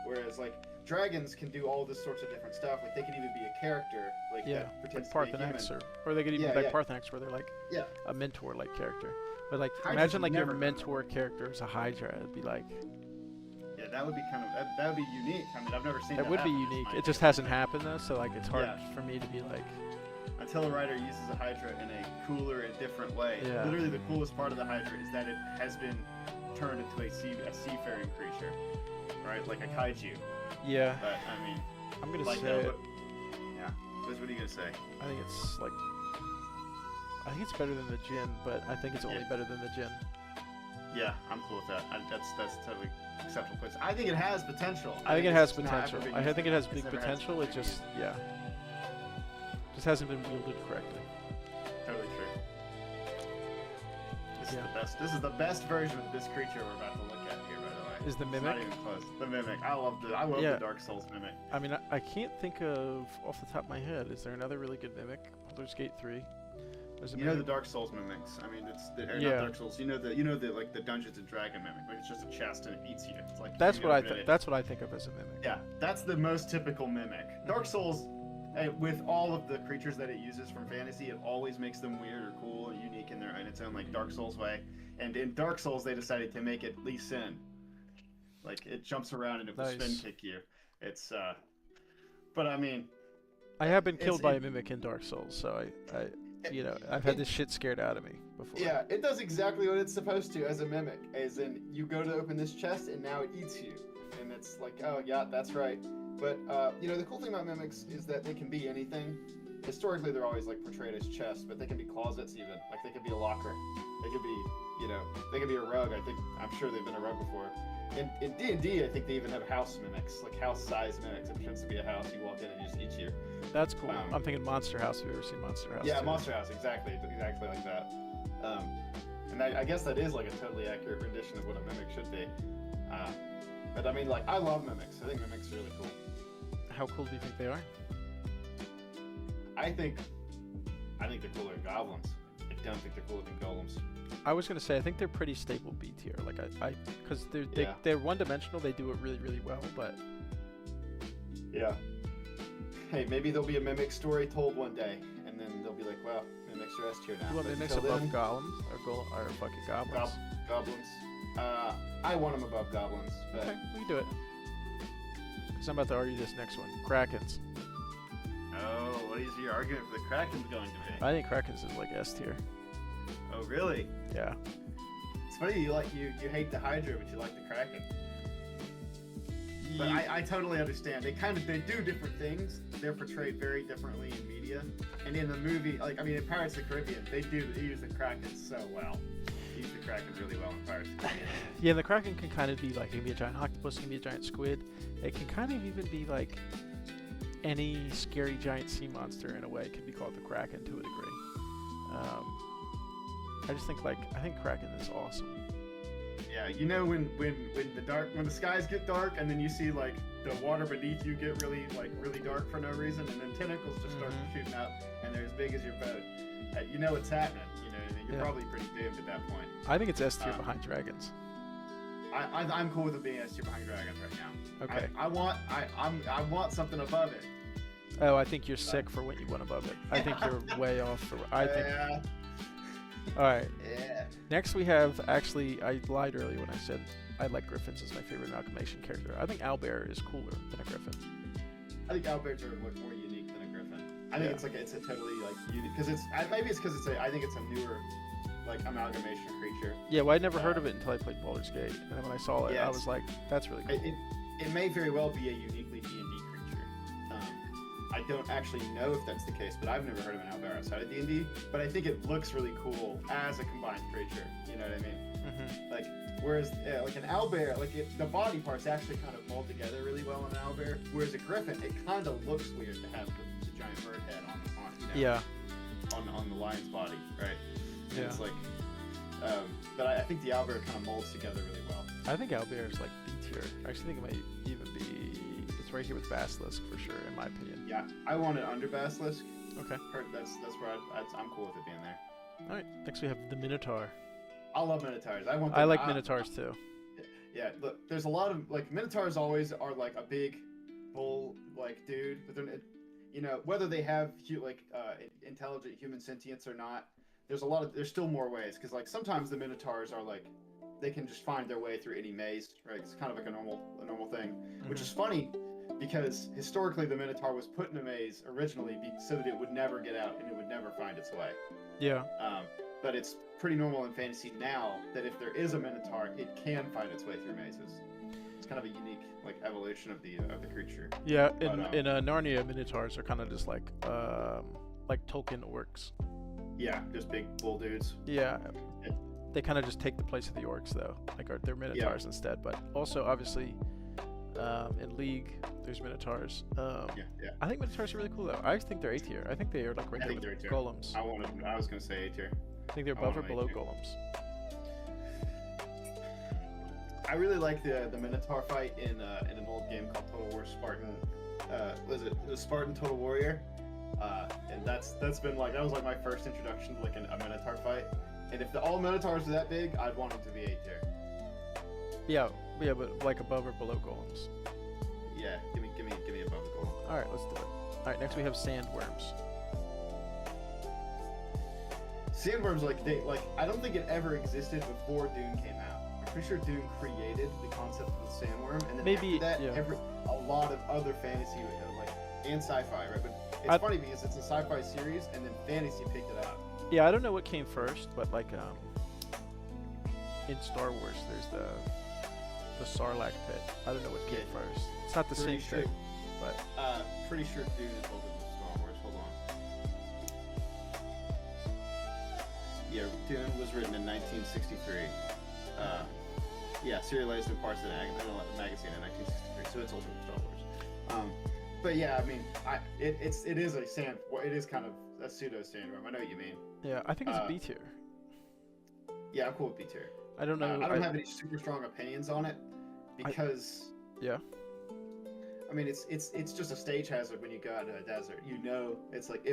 Whereas like dragons can do all this sorts of different stuff. Like they can even be a character. Like that pretends like to be a human. Parthenax, or they could even be like Parthenax, where they're like a mentor-like character. But like Hydra's imagine like your never mentor character is a Hydra. It'd be like. Yeah, that would be kind of that would be unique. I mean, I've never seen that. That would be unique. It just hasn't happened though, so like it's hard for me to be like. Until a writer uses a Hydra in a cooler and different way. Yeah. Literally, the coolest part of the Hydra is that it has been turned into a seafaring creature, right? Like a kaiju. Yeah. But I mean, I'm gonna like say it. Yeah. What are you gonna say? I think it's like. I think it's better than the Jinn, but I think it's only better than the Jinn. Yeah, I'm cool with that. That's totally acceptable place. I think it has potential. I think it has potential. I think it has big potential. It just just hasn't been wielded correctly. Totally true. This is the best. This is the best version of this creature we're about to look at here, by the way. Is the Mimic? It's not even close. The Mimic. I love the Dark Souls Mimic. I mean, I can't think of off the top of my head. Is there another really good Mimic? Baldur's Gate 3. You know the Dark Souls mimics. I mean, it's not Dark Souls. You know the like the Dungeons and Dragon mimic. Like it's just a chest and it eats you. It's like that's what I think of as a mimic. Yeah, that's the most typical mimic. Dark Souls, with all of the creatures that it uses from fantasy, it always makes them weird or cool and unique in its own like Dark Souls way. And in Dark Souls, they decided to make it Lee Sin. Like it jumps around and it will spin kick you. It's but I mean, I have been killed by a mimic in Dark Souls, so I you know, I've had this shit scared out of me before. Yeah, it does exactly what it's supposed to as a mimic. As in, you go to open this chest and now it eats you. And it's like, oh yeah, that's right. But, you know, the cool thing about mimics is that they can be anything. Historically, they're always like portrayed as chests, but they can be closets even. Like they could be a locker. They could be, you know, they could be a rug. I'm sure they've been a rug before. In D&D, I think they even have house mimics, like house-size mimics. It pretends to be a house. You walk in and it just eats you. That's cool. I'm thinking Monster House. Have you ever seen Monster House? Yeah, too? Monster House, exactly like that. And I guess that is like a totally accurate rendition of what a mimic should be. But I mean, like, I love mimics. I think mimics are really cool. How cool do you think they are? I think they're cooler than goblins. I don't think they're cooler than golems. I was gonna say I think they're pretty stable B tier. Like because Yeah. they're one dimensional. They do it really really well. But Yeah. Hey, maybe there'll be a mimic story told one day, and then they'll be like, "Wow, mimics are S tier now." you want But mimics until above then, golems or fucking goblins? goblins. I want them above goblins, but Okay, we can do it. Because I'm about to argue this next one. Krakens. Oh, what is your argument for the Krakens going to be? I think Krakens is like S tier. Oh, really? Yeah. it's funny you hate the Hydra, but you like the Kraken. But I totally understand. They do different things. They're portrayed very differently in media, and in the movie, like in Pirates of the Caribbean, they use the Kraken so well. They use the Kraken really well in Pirates of the Caribbean. Yeah, the Kraken can kind of be like, it can be a giant octopus, it can be a giant squid. It can kind of even be like any scary giant sea monster in a way can be called the Kraken to a degree. I just think I think Kraken is awesome. Yeah, you know when the skies get dark and then you see like the water beneath you get really dark for no reason, and then tentacles just start shooting out and they're as big as your boat. You know it's happening. You know you're probably pretty doomed at that point. I think it's S tier behind dragons. I'm cool with it being S tier behind dragons right now. Okay. I want something above it. Oh, I think you're sick for what you want above it. I think you're way off for. I think. Yeah. All right. Yeah. Next we have, actually, I lied earlier when I said I like griffins as my favorite amalgamation character. I think owlbear is cooler than a griffin. I think owlbears are much more unique than a griffin. I think it's a totally unique because I think it's a newer amalgamation creature. Yeah, well, I'd never heard of it until I played Baldur's Gate, and then when I saw it, Yeah, I was like, that's really cool. It may very well be a uniquely D&D creature. I don't actually know if that's the case, but I've never heard of an owlbear outside of D&D. But I think it looks really cool as a combined creature. You know what I mean? Mm-hmm. Whereas like an owlbear, the body parts actually kind of mold together really well in an owlbear. Whereas a griffin, it kind of looks weird to have the giant bird head on the lion's body, right? And Yeah. it's but I think the owlbear kind of molds together really well. I think owlbear is like D tier. I actually think it might even be. It's right here with basilisk for sure, in my opinion. Yeah, I want it under basilisk. Okay. That's where I'm cool with it being there. All right. Next we have the Minotaur. I love minotaurs. I like minotaurs too. Yeah, look, there's a lot of minotaurs always are like a big bull dude, but they're whether they have intelligent human sentience or not. There's still more ways because sometimes the minotaurs are they can just find their way through any maze, right? It's kind of like a normal thing, which is funny because historically the minotaur was put in a maze originally so that it would never get out and it would never find its way. Yeah. But it's pretty normal in fantasy now that if there is a minotaur, it can find its way through mazes. It's kind of a unique evolution of the creature. Yeah, in Narnia, minotaurs are kind of just like Tolkien orcs. Yeah, just big bull dudes. Yeah. They kind of just take the place of the orcs, though. They're minotaurs instead. But also, obviously, in League, there's minotaurs. Yeah. I think minotaurs are really cool, though. I think they're A tier. I think they are right there with golems. I was gonna say A tier. I think they're above or below golems. I really like the Minotaur fight in an old game called Total War Spartan. Was it the Spartan Total Warrior? And that's been that was my first introduction to a Minotaur fight. And if all Minotaurs are that big, I'd want them to be A tier. Yeah, but above or below golems. Yeah, give me above the golem. All right, let's do it. All right, next we have sandworms. Sandworms, I don't think it ever existed before Dune came out. I'm pretty sure Dune created the concept of the sandworm, and then Maybe, after that, yeah. a lot of other fantasy and sci-fi, right? But it's funny because it's a sci-fi series, and then fantasy picked it up. Yeah, I don't know what came first, but like in Star Wars, there's the Sarlacc pit. I don't know what came first. It's not the same thing, but pretty sure Dune is older than Star Wars. Hold on. Yeah, Dune was written in 1963. Yeah, serialized in parts of the magazine in 1963, so it's older than Star Wars. But yeah, I mean, it is kind of a pseudo sandworm. I know what you mean. yeah, I think it's B tier. Yeah, I'm cool with B tier. I don't know. I don't have any super strong opinions on it because I mean, it's just a stage hazard when you go out into a desert. You know, it's like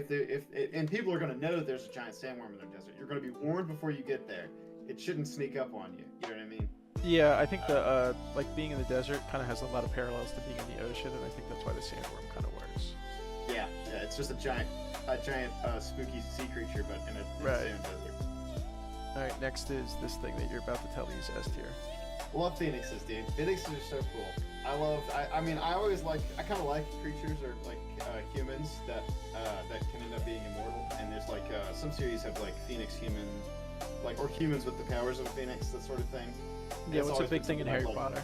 and people are gonna know there's a giant sandworm in their desert. You're gonna be warned before you get there. It shouldn't sneak up on you. You know what I mean? Yeah, I think the like being in the desert kind of has a lot of parallels to being in the ocean, and I think that's why the sandworm kind of works. Yeah, it's just a giant spooky sea creature, but in a sand desert. All right, next is this thing that you're about to tell me is S tier. Love phoenixes, dude. Phoenixes are so cool. I kind of like creatures or like humans that can end up being immortal. And there's like some series have like phoenix human, like or humans with the powers of a phoenix, that sort of thing. Yeah, what's a big thing in Harry Potter?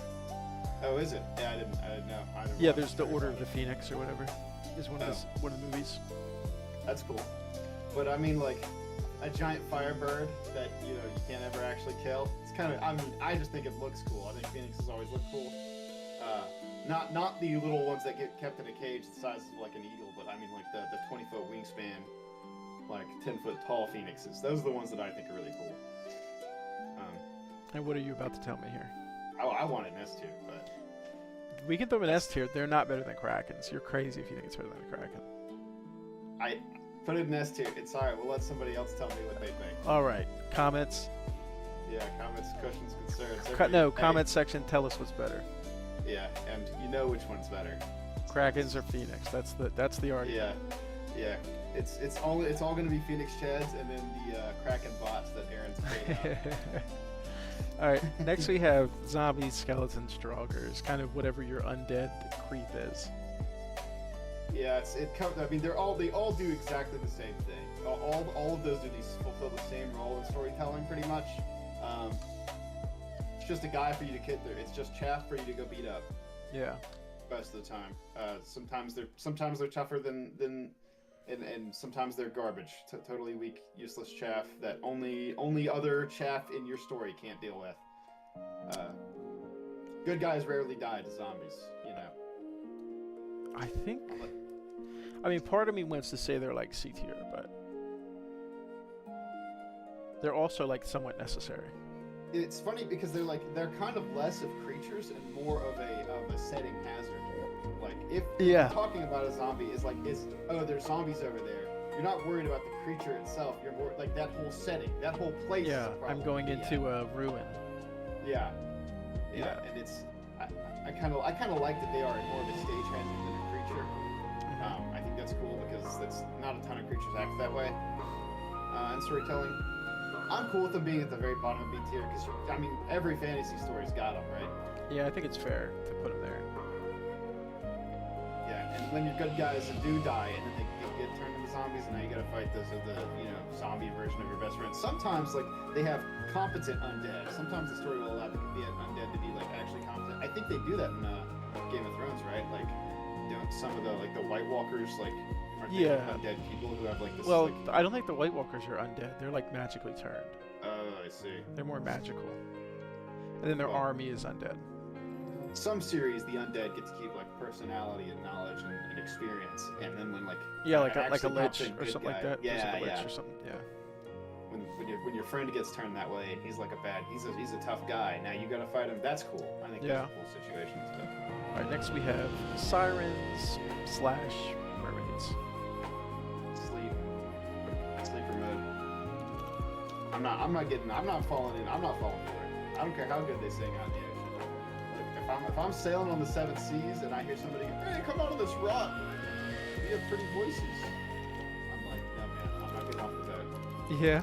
Oh, is it? Yeah, I didn't know. Yeah, there's the Order of the Phoenix or whatever. Is one of the movies. That's cool. But I mean, like a giant firebird that you can't ever actually kill. It's kind of. I mean, I just think it looks cool. I think phoenixes always look cool. Not the little ones that get kept in a cage the size of like an eagle, but I mean like the 20-foot wingspan, like 10-foot tall phoenixes. Those are the ones that I think are really cool. And what are you about to tell me here? Oh, I want an S tier, but we can throw an S tier. They're not better than krakens. You're crazy if you think it's better than a kraken. I put it in S tier. It's alright. We'll let somebody else tell me what they think. All right, comments. Yeah, comments, questions, concerns. Comment section. Tell us what's better. Yeah, and you know which one's better. Krakens or Phoenix? That's the argument. Yeah. It's all going to be Phoenix Chads and then the Kraken bots that Aaron's created. All right. Next we have zombies, skeletons, draugrs. Kind of whatever your undead creep is. Yeah, I mean, they all do exactly the same thing. All of those fulfill the same role in storytelling, pretty much. It's just a guy for you to kid through. It's just chaff for you to go beat up. Yeah. Most of the time. Sometimes they're tougher than and sometimes they're garbage. Totally weak, useless chaff that only other chaff in your story can't deal with. Good guys rarely die to zombies, I mean, part of me wants to say they're like C tier, but they're also like somewhat necessary. It's funny because they're kind of less of creatures and more of a setting hazard. Like if you're talking about a zombie there's zombies over there. You're not worried about the creature itself. You're more like that whole setting, that whole place. Yeah, I'm going into a ruin. Yeah, and it's I kind of like that they are more of a stage hazard than a creature. I think that's cool because that's not a ton of creatures act that way. And storytelling. I'm cool with them being at the very bottom of B tier because, I mean, every fantasy story's got them, right? Yeah, I think it's fair to put them there. Yeah, and when your good guys do die and then they get turned into zombies and now you gotta fight the zombie version of your best friend. Sometimes, like, they have competent undead. Sometimes the story will allow the undead to be, like, actually competent. I think they do that in Game of Thrones, right? Like, some of the White Walkers, like, aren't they undead people who have, like, this... Well, like... I don't think the White Walkers are undead. They're, like, magically turned. Oh, I see. They're more magical. And then their army is undead. Some series, the undead get to keep, like, personality and knowledge and experience. And then when, like... Yeah, like a lich or something like that. Yeah, a lich or something, yeah. When your friend gets turned that way and he's like he's a tough guy. Now you gotta fight him. That's cool. I think that's a cool situation. All right, next we have sirens / mermaids. Sleeper mode. I'm not falling for it. I don't care how good they sing out in the ocean. Like if I'm sailing on the seven seas and I hear somebody go, "Hey, come onto this rock. We have pretty voices." I'm like, no man, I'm not getting off the boat. Yeah.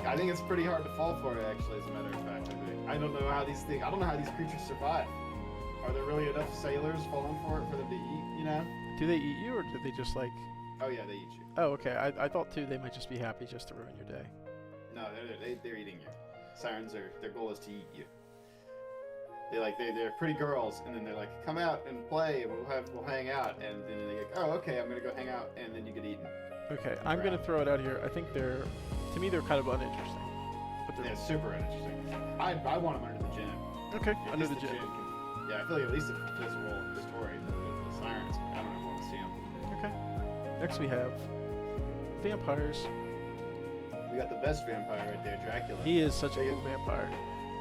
I think it's pretty hard to fall for it, actually, as a matter of fact. I don't know how these creatures survive. are there really enough sailors falling for it for them to eat? You know? Do they eat you, or do they just like? Oh yeah, they eat you. Oh, okay. I thought too they might just be happy just to ruin your day. No, they're eating you. Sirens their goal is to eat you. They're pretty girls, and then they're like, come out and play, and we'll hang out, and then they go, oh okay, I'm gonna go hang out, and then you get eaten. Okay, I'm gonna throw it out here. I think to me they're kind of uninteresting. But they're super uninteresting. I want them under the gym. Okay, Yeah, under the gym. Yeah, I feel like at least it fulfills a role in the story. The sirens, I don't know if I want to see them. Okay. Next we have vampires. We got the best vampire right there, Dracula. He is such a cool vampire.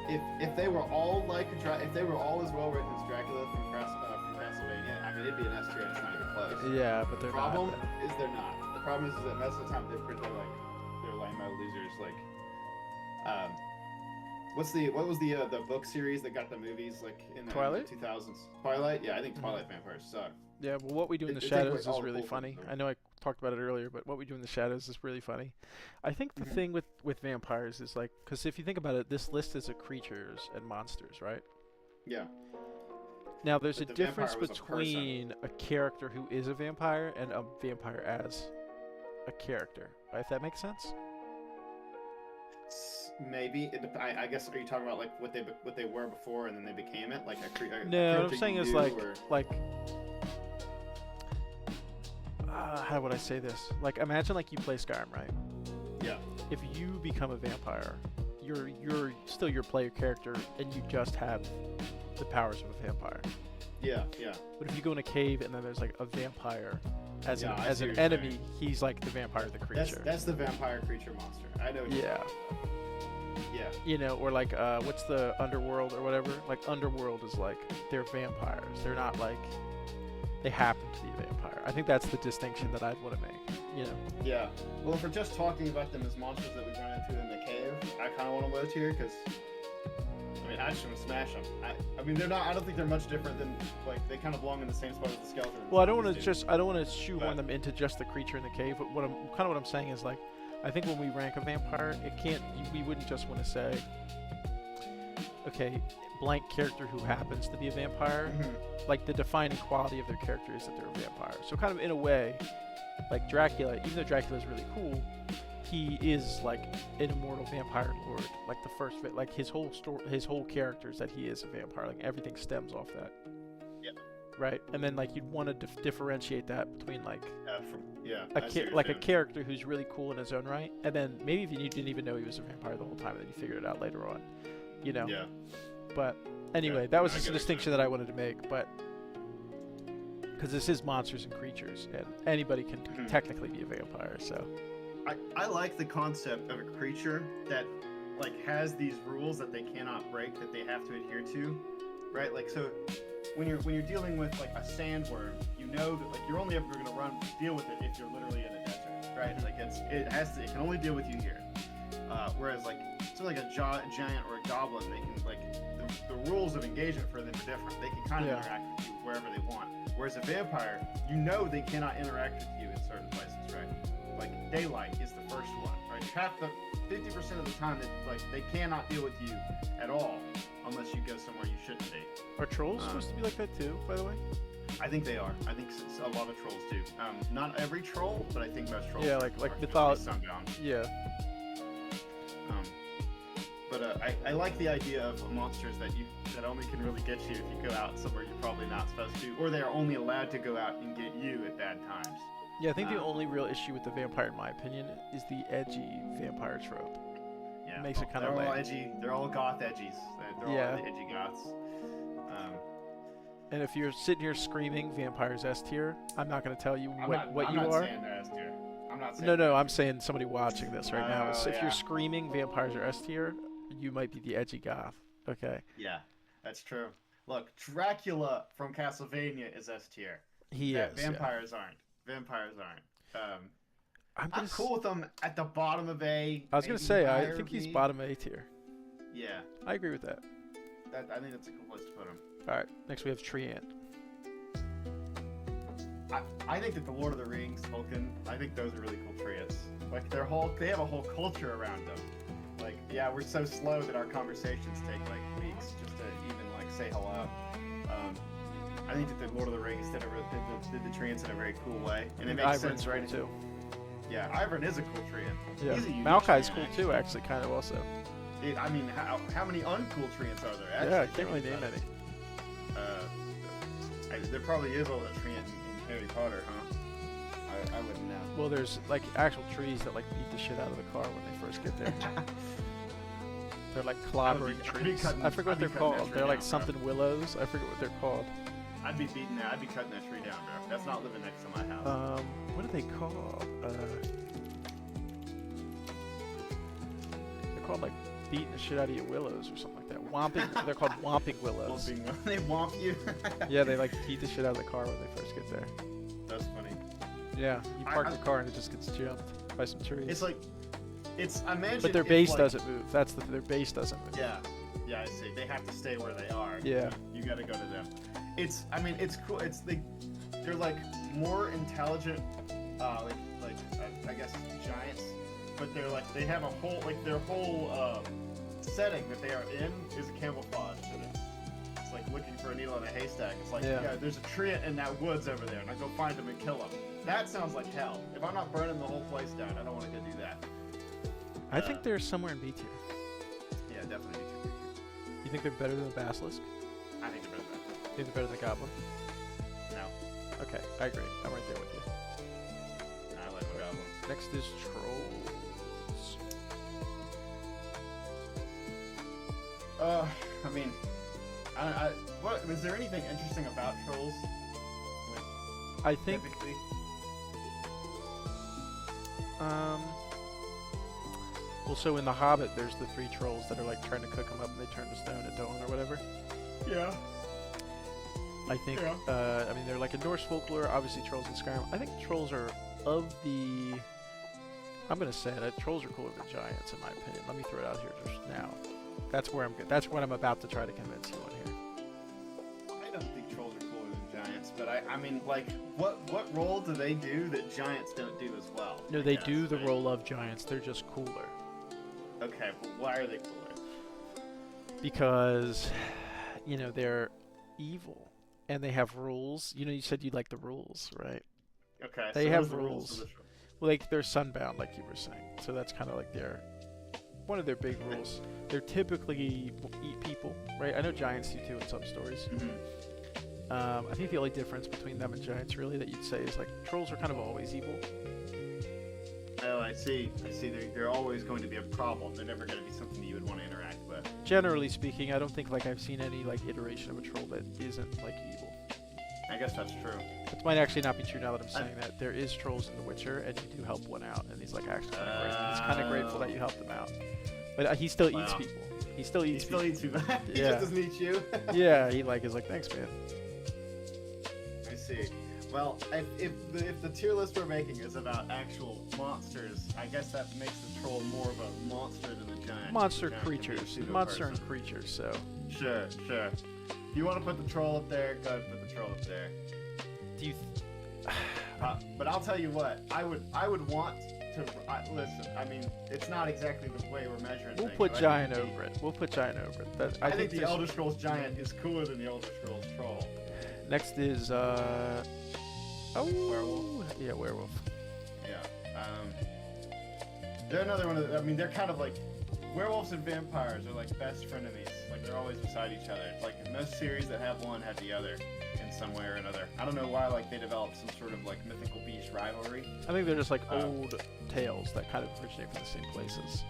If they were all if they were all as well written as Dracula from Castlevania, I mean it'd be an S tier and it's not even close. Yeah, but they're problem not. is they're not. The problem is that most of the time they're lame losers. Like, what was the book series that got the movies like in the Twilight? 2000s? Twilight? Yeah, I think Twilight vampires suck. Yeah, well, What We Do in the They take Shadows away all is the really cool funny. things, I know I talked about it earlier, but What We Do in the Shadows is really funny. I think the thing with vampires is like, because if you think about it, this list is of creatures and monsters, right? Yeah. Now, there's But a the difference vampire was a person. between a character who is a vampire and a vampire as a character, right? If that makes sense? Maybe. I guess, are you talking about like what they were before and then they became it? Like a No, what character I'm saying you is knew, like, or... how would I say this? Like, imagine like you play Skyrim, right? Yeah. If you become a vampire, you're still your player character, and you just have the powers of a vampire. Yeah, yeah. But if you go in a cave and then there's like a vampire as Yeah, I as see an what you're enemy, saying. he's like the vampire, the creature. That's the vampire creature monster. I know. What you're Yeah. talking about. Yeah. You know, or like what's the underworld or whatever? Like underworld is like they're vampires. They're not like they happen to be a vampire. I think that's the distinction that I'd want to make. You know. Yeah. Well, if we're just talking about them as monsters that we run into in the cave, I kind of want them low tier because, I mean, I just want to smash them. I mean, they're not. I don't think they're much different than like they kind of belong in the same spot as the skeleton. Well, I don't want to shoehorn them into just the creature in the cave. But what I'm saying is like, I think when we rank a vampire, we wouldn't just want to say, okay, blank character who happens to be a vampire. Like the defining quality of their character is that they're a vampire. So kind of in a way, like Dracula, even though Dracula is really cool, he is like an immortal vampire lord. Like the first, like his whole story, his whole character is that he is a vampire. Like everything stems off that. Yeah. Right, and then like you'd want to differentiate that between like a a character who's really cool in his own right, and then maybe if you didn't even know he was a vampire the whole time, and then you figured it out later on, you know. Yeah. But anyway, Yeah, that was I just a get it. distinction that I wanted to make, but because this is monsters and creatures, and anybody can technically be a vampire. So I like the concept of a creature that like has these rules that they cannot break, that they have to adhere to, right? Like so when you're dealing with like a sandworm, you know that like you're only ever going to deal with it if you're literally in a desert, right? Like it can only deal with you here. Whereas like something like a giant or a goblin, they can like the rules of engagement for them are different. They can kind of interact with you wherever they want. Whereas a vampire, you know they cannot interact with you in certain places, right? Like daylight is the first one, right? 50% of the time that like they cannot deal with you at all unless you go somewhere you shouldn't be. are trolls supposed to be like that too, by the way? I think they are. I think a lot of trolls do. Not every troll, but I think most trolls. Yeah, like mythology. Sunbound. Yeah. But I like the idea of monsters that only can really get you if you go out somewhere you're probably not supposed to, or they are only allowed to go out and get you at bad times. Yeah, I think the only real issue with the vampire, in my opinion, is the edgy vampire trope. Yeah, Makes it kind of they're all lame. edgy. They're all goth edgies. They're all the edgy goths. And if you're sitting here screaming vampires S tier, I'm not going to tell you what I'm you not are. saying they're S tier. I'm not saying. No, I'm saying somebody watching this right now. Oh, If you're screaming vampires are S tier, you might be the edgy goth. Okay. Yeah, that's true. Look, Dracula from Castlevania is S tier. He is. Vampires aren't. Vampires aren't. I'm cool with them at the bottom of A. I was going to maybe say, I higher think he's B. bottom A tier. Yeah, I agree with that. I think that's a cool place to put him. All right. Next we have Treant. I think that the Lord of the Rings, Tolkien, I think those are really cool treants. Like they have a whole culture around them. Like, we're so slow that our conversations take like weeks just to even like say hello. I think that the Lord of the Rings did the Treants in a very cool way, and it makes Ivern's sense, cool right? too. Yeah, Ivern is a cool Treant. Yeah, He's a unique Malkai's Treant, cool actually. too, actually, kind of also. I mean, how many uncool Treants are there? Actually, Yeah, I can't really name any. There probably is a Treant in Harry Potter, huh? I wouldn't know. Well, there's like actual trees that like beat the shit out of the car when they first get there. They're like clobbering I'd be trees. cutting- I forget what I'd be they're cutting that called. tree They're like down, bro. something willows. I forget what they're called. I'd be cutting that tree down, bro. That's not living next to my house. What are they called? They're called like beating the shit out of your willows or something like that. Whomping. They're called whomping willows. They womp you. Yeah, they like beat the shit out of the car when they first get there. That's funny. Yeah, you park your car and it just gets jumped by some trees. It's like, I imagine. But their if, base like, doesn't move. Their base doesn't move. Yeah, yeah, I see. They have to stay where they are. Yeah. You gotta go to them. It's cool. They're like more intelligent, I guess giants, but they have a whole their whole setting that they are in is camouflage. And it's like looking for a needle in a haystack. It's like, Yeah. yeah, there's a Treant in that woods over there, and I go find them and kill them. That sounds like hell. If I'm not burning the whole place down, I don't want to go do that. I think they're somewhere in B tier. Yeah, definitely. You think they're better than the Basilisk? I think they're better than that. You think they're better than the Goblin? No, Okay, I agree. I'm right there with you. I like the goblins. Next is Trolls. I mean, what is there anything interesting about trolls? I think, Typically, well, so in The Hobbit, there's the 3 trolls that are like trying to cook them up and they turn to stone at dawn or whatever. yeah. I think, Yeah. I mean, they're like in Norse folklore, obviously trolls in Skyrim. I think trolls are of the, I'm going to say that trolls are cooler than giants in my opinion. Let me throw it out here just now. That's where I'm good. That's what I'm about to try to convince you on here. I don't think trolls are cooler than giants, but I mean, like, what role do they do that giants don't do as well? No, I they guess, do the right? role of giants. They're just cooler. Okay, but why are they cooler? Because, you know, they're evil and they have rules. You know, you said you like the rules, right? Okay, They so have those are the rules. of the show. Well, like they're sunbound, like you were saying. So that's kind of like one of their big rules. They're typically eat people, right? I know giants do too in some stories. Mhm. I think the only difference between them and giants, really, that you'd say is like trolls are kind of always evil. Oh, I see. They're always going to be a problem. They're never going to be something that you would want to interact with. Generally speaking, I don't think like I've seen any like iteration of a troll that isn't like evil. I guess that's true. It might actually not be true now that I'm saying that. There is trolls in The Witcher, and you do help one out, and he's like actually kind of grateful. He's kind of grateful that you helped him out. But he still eats Wow. people. He still He eats still people. eats you. He Yeah. just doesn't eat you. Yeah, he like is like, thanks, man. I see. Well, if the tier list we're making is about actual monsters, I guess that makes the troll more of a monster than the giant. Monster The giant can be a creatures. pseudo Monster person. and creatures, so. Sure. If you want to put the troll up there, go ahead and put the troll up there. Do you. But I'll tell you what, I would want to listen. I mean, it's not exactly the way we're measuring. We'll things, put but I giant think over it. We'll put giant over it. That, I think the this- Elder Scrolls giant is cooler than the Elder Scrolls troll. Next is, oh. Werewolf? Yeah, werewolf. Yeah. They're another one of the, I mean, they're kind of like werewolves and vampires are like best frenemies. Like they're always beside each other. It's like in most series that have one have the other in some way or another. I don't know why like they developed some sort of like mythical beast rivalry. I think they're just like old tales that kind of originate from the same places.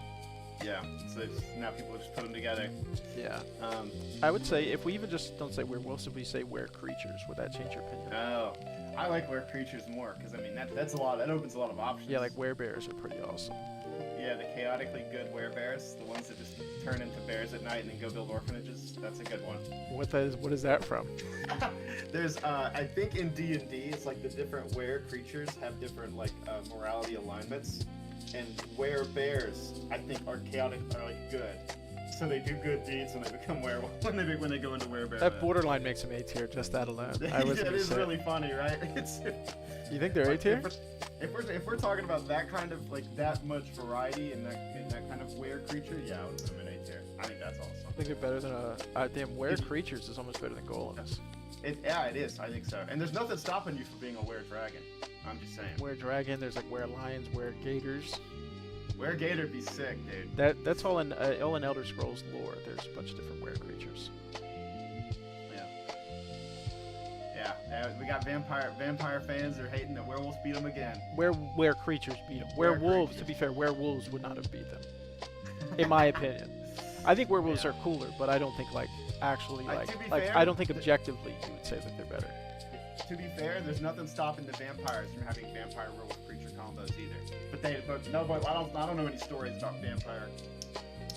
Yeah. So now people just put them together. Yeah. Um, I would say if we even just don't say werewolves, if we say were-creatures, would that change your opinion? oh, I like were creatures more because I mean that's a lot. That opens a lot of options. Yeah, like werebears are pretty awesome. Yeah, the chaotically good werebears, the ones that just turn into bears at night and then go build orphanages. That's a good one. What is that from? There's, I think in D&D, it's like the different were creatures have different like morality alignments, and were bears, I think, are chaotic, are like good. So they do good deeds when they become werewolves. When they go into werebear. That borderline makes them A tier, just that alone. I was yeah, it gonna is say. really funny, right? It's. You think they're A tier? If we're talking about that kind of like that much variety and that kind of were creature, yeah, I would put them in A tier. I think that's awesome. I think they're better than damn were creatures is almost better than golems. Yeah, it is. I think so. And there's nothing stopping you from being a were-dragon. I'm just saying. Were-dragon. There's like were-lions, were-gators. Were-gator be sick, dude. That's all in Elder Scrolls lore. There's a bunch of different were-creatures. Yeah, we got vampire fans are hating that werewolves beat them again. Were-creatures beat them. Werewolves, to be fair, werewolves would not have beat them, in my opinion. I think werewolves are cooler, but I don't think actually fair, I don't think objectively you would say that they're better. To be fair, there's nothing stopping the vampires from having vampire werewolf creature combos either. But I don't know any stories about vampire.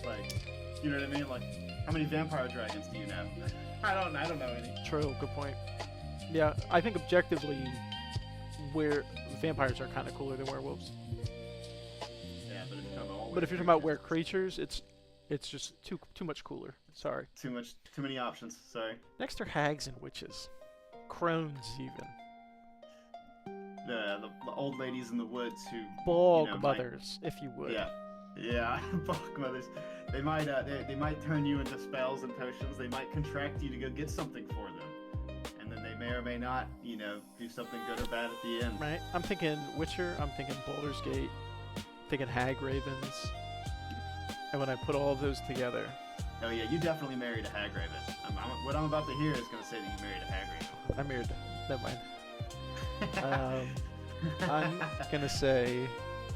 Like, you know what I mean? Like, how many vampire dragons do you know? I don't know any. True, good point. Yeah, I think objectively, vampires are kind of cooler than werewolves. Yeah, but if you're talking about were-creatures, it's just too much cooler. Sorry. Too many options. Sorry. Next are hags and witches, crones even. The old ladies in the woods who bog mothers, if you would. Yeah, bog mothers. They might turn you into spells and potions. They might contract you to go get something for them, and then they may or may not, do something good or bad at the end. Right. I'm thinking Witcher. I'm thinking Baldur's Gate. I'm thinking hag ravens. And when I put all of those together. Oh yeah, you definitely married a hag raven. What I'm about to hear is going to say that you married a hag raven. I married. Never mind. I'm gonna say,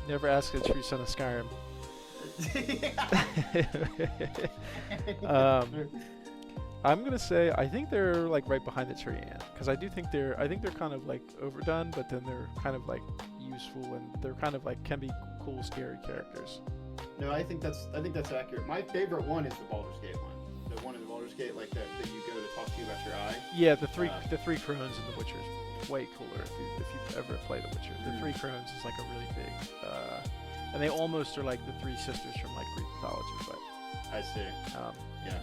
never ask a true son of Skyrim. I'm gonna say I think they're like right behind the Treants, because I think they're kind of like overdone, but then they're kind of like useful, and they're kind of like can be cool, scary characters. No, I think that's accurate. My favorite one is the Baldur's Gate one. The one in the Baldur's Gate, like that you go to talk to you about your eye. Yeah, the three crones in The Witcher is way cooler if you've ever played The Witcher. The three crones is like a really big, and they almost are like the three sisters from like Greek mythology, but. I see. Yeah.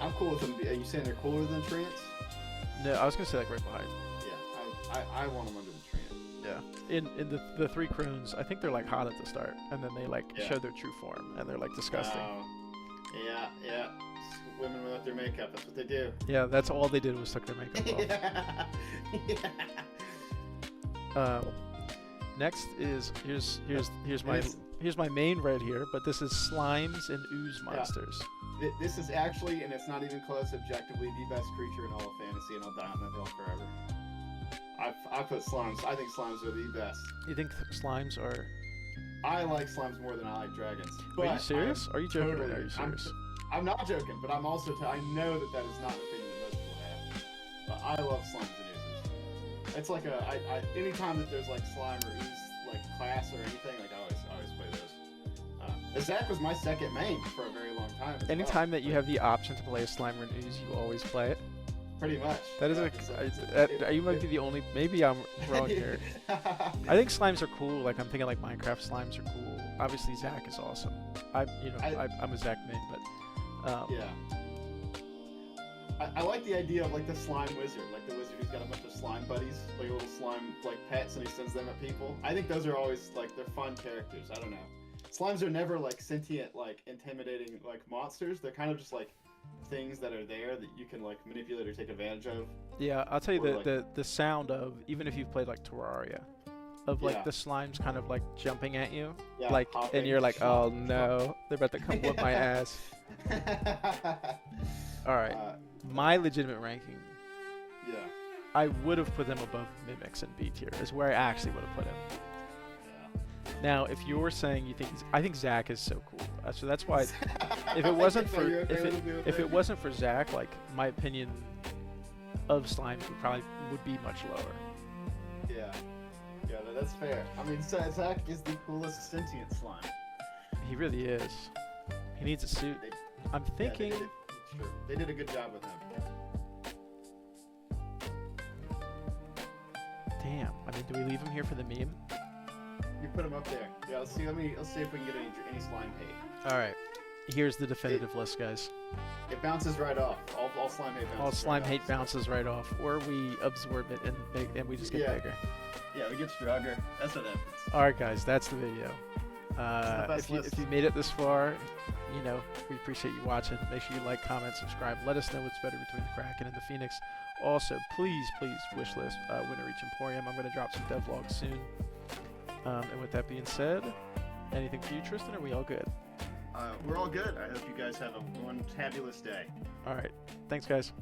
I'm cool with them. Are you saying they're cooler than Treants? No, I was gonna say like right behind. Yeah, I want them under the Treant. Yeah. In the three crones, I think they're like hot at the start, and then they like show their true form, and they're like disgusting. Yeah. Women without their makeup. That's what they do. Yeah, that's all they did was took their makeup off. Next is here's my main right here, but this is slimes and ooze monsters. This is actually, and it's not even close, objectively the best creature in all of fantasy, and I'll die on that hill forever. I put slimes. I think slimes are the best. You think slimes are? I like slimes more than I like dragons. Are you serious? Are you joking? Totally, are you serious? I'm not joking, but I'm also. I know that is not an opinion that most people have. But I love slimes and oozes. It's like anytime that there's like slime or ooze like class or anything, like I always play those. Zach was my second main for a very long time. Anytime that you have the option to play a slime or an ooze, you always play it. Pretty much. That is you might be the only. Maybe I'm wrong here. I think slimes are cool. Like I'm thinking like Minecraft slimes are cool. Obviously Zach is awesome. I'm a Zach main, but I like the idea of like the slime wizard, like the wizard who's got a bunch of slime buddies, like little slime like pets, and he sends them at people. I think those are always like they're fun characters. I don't know. Slimes are never like sentient, like intimidating like monsters. They're kind of just like things that are there that you can like manipulate or take advantage of. Yeah, I'll tell you the sound of, even if you've played like Terraria, of like the slimes kind of like jumping at you, like hopping, and you're like, oh no, they're about to come whip my ass. All right, my legitimate ranking. Yeah. I would have put them above Mimics and B tier. Is where I actually would have put him. Now, if you're saying you think I think Zach is so cool, so that's why. If it wasn't for Zach, like my opinion of slimes would be much lower. Yeah, that's fair. I mean, Zach is the coolest sentient slime. He really is. He needs a suit. I'm thinking. They did a good job with him. Damn. I mean, do we leave him here for the meme? You put him up there. Yeah, let's see if we can get any slime hate. All right. Here's the definitive list, guys. It bounces right off. All slime hate bounces. All slime hate bounces right off, or we absorb it and we just get bigger. Yeah, we get stronger. That's what happens. All right, guys. That's the video. best list. If you made it this far, you know, we appreciate you watching. Make sure you like, comment, subscribe. Let us know what's better between the Kraken and the Phoenix. Also, please wishlist Winter Reach Emporium. I'm going to drop some devlogs soon. And with that being said, anything for you, Tristan? Are we all good? We're all good. I hope you guys have one fabulous day. All right. Thanks, guys.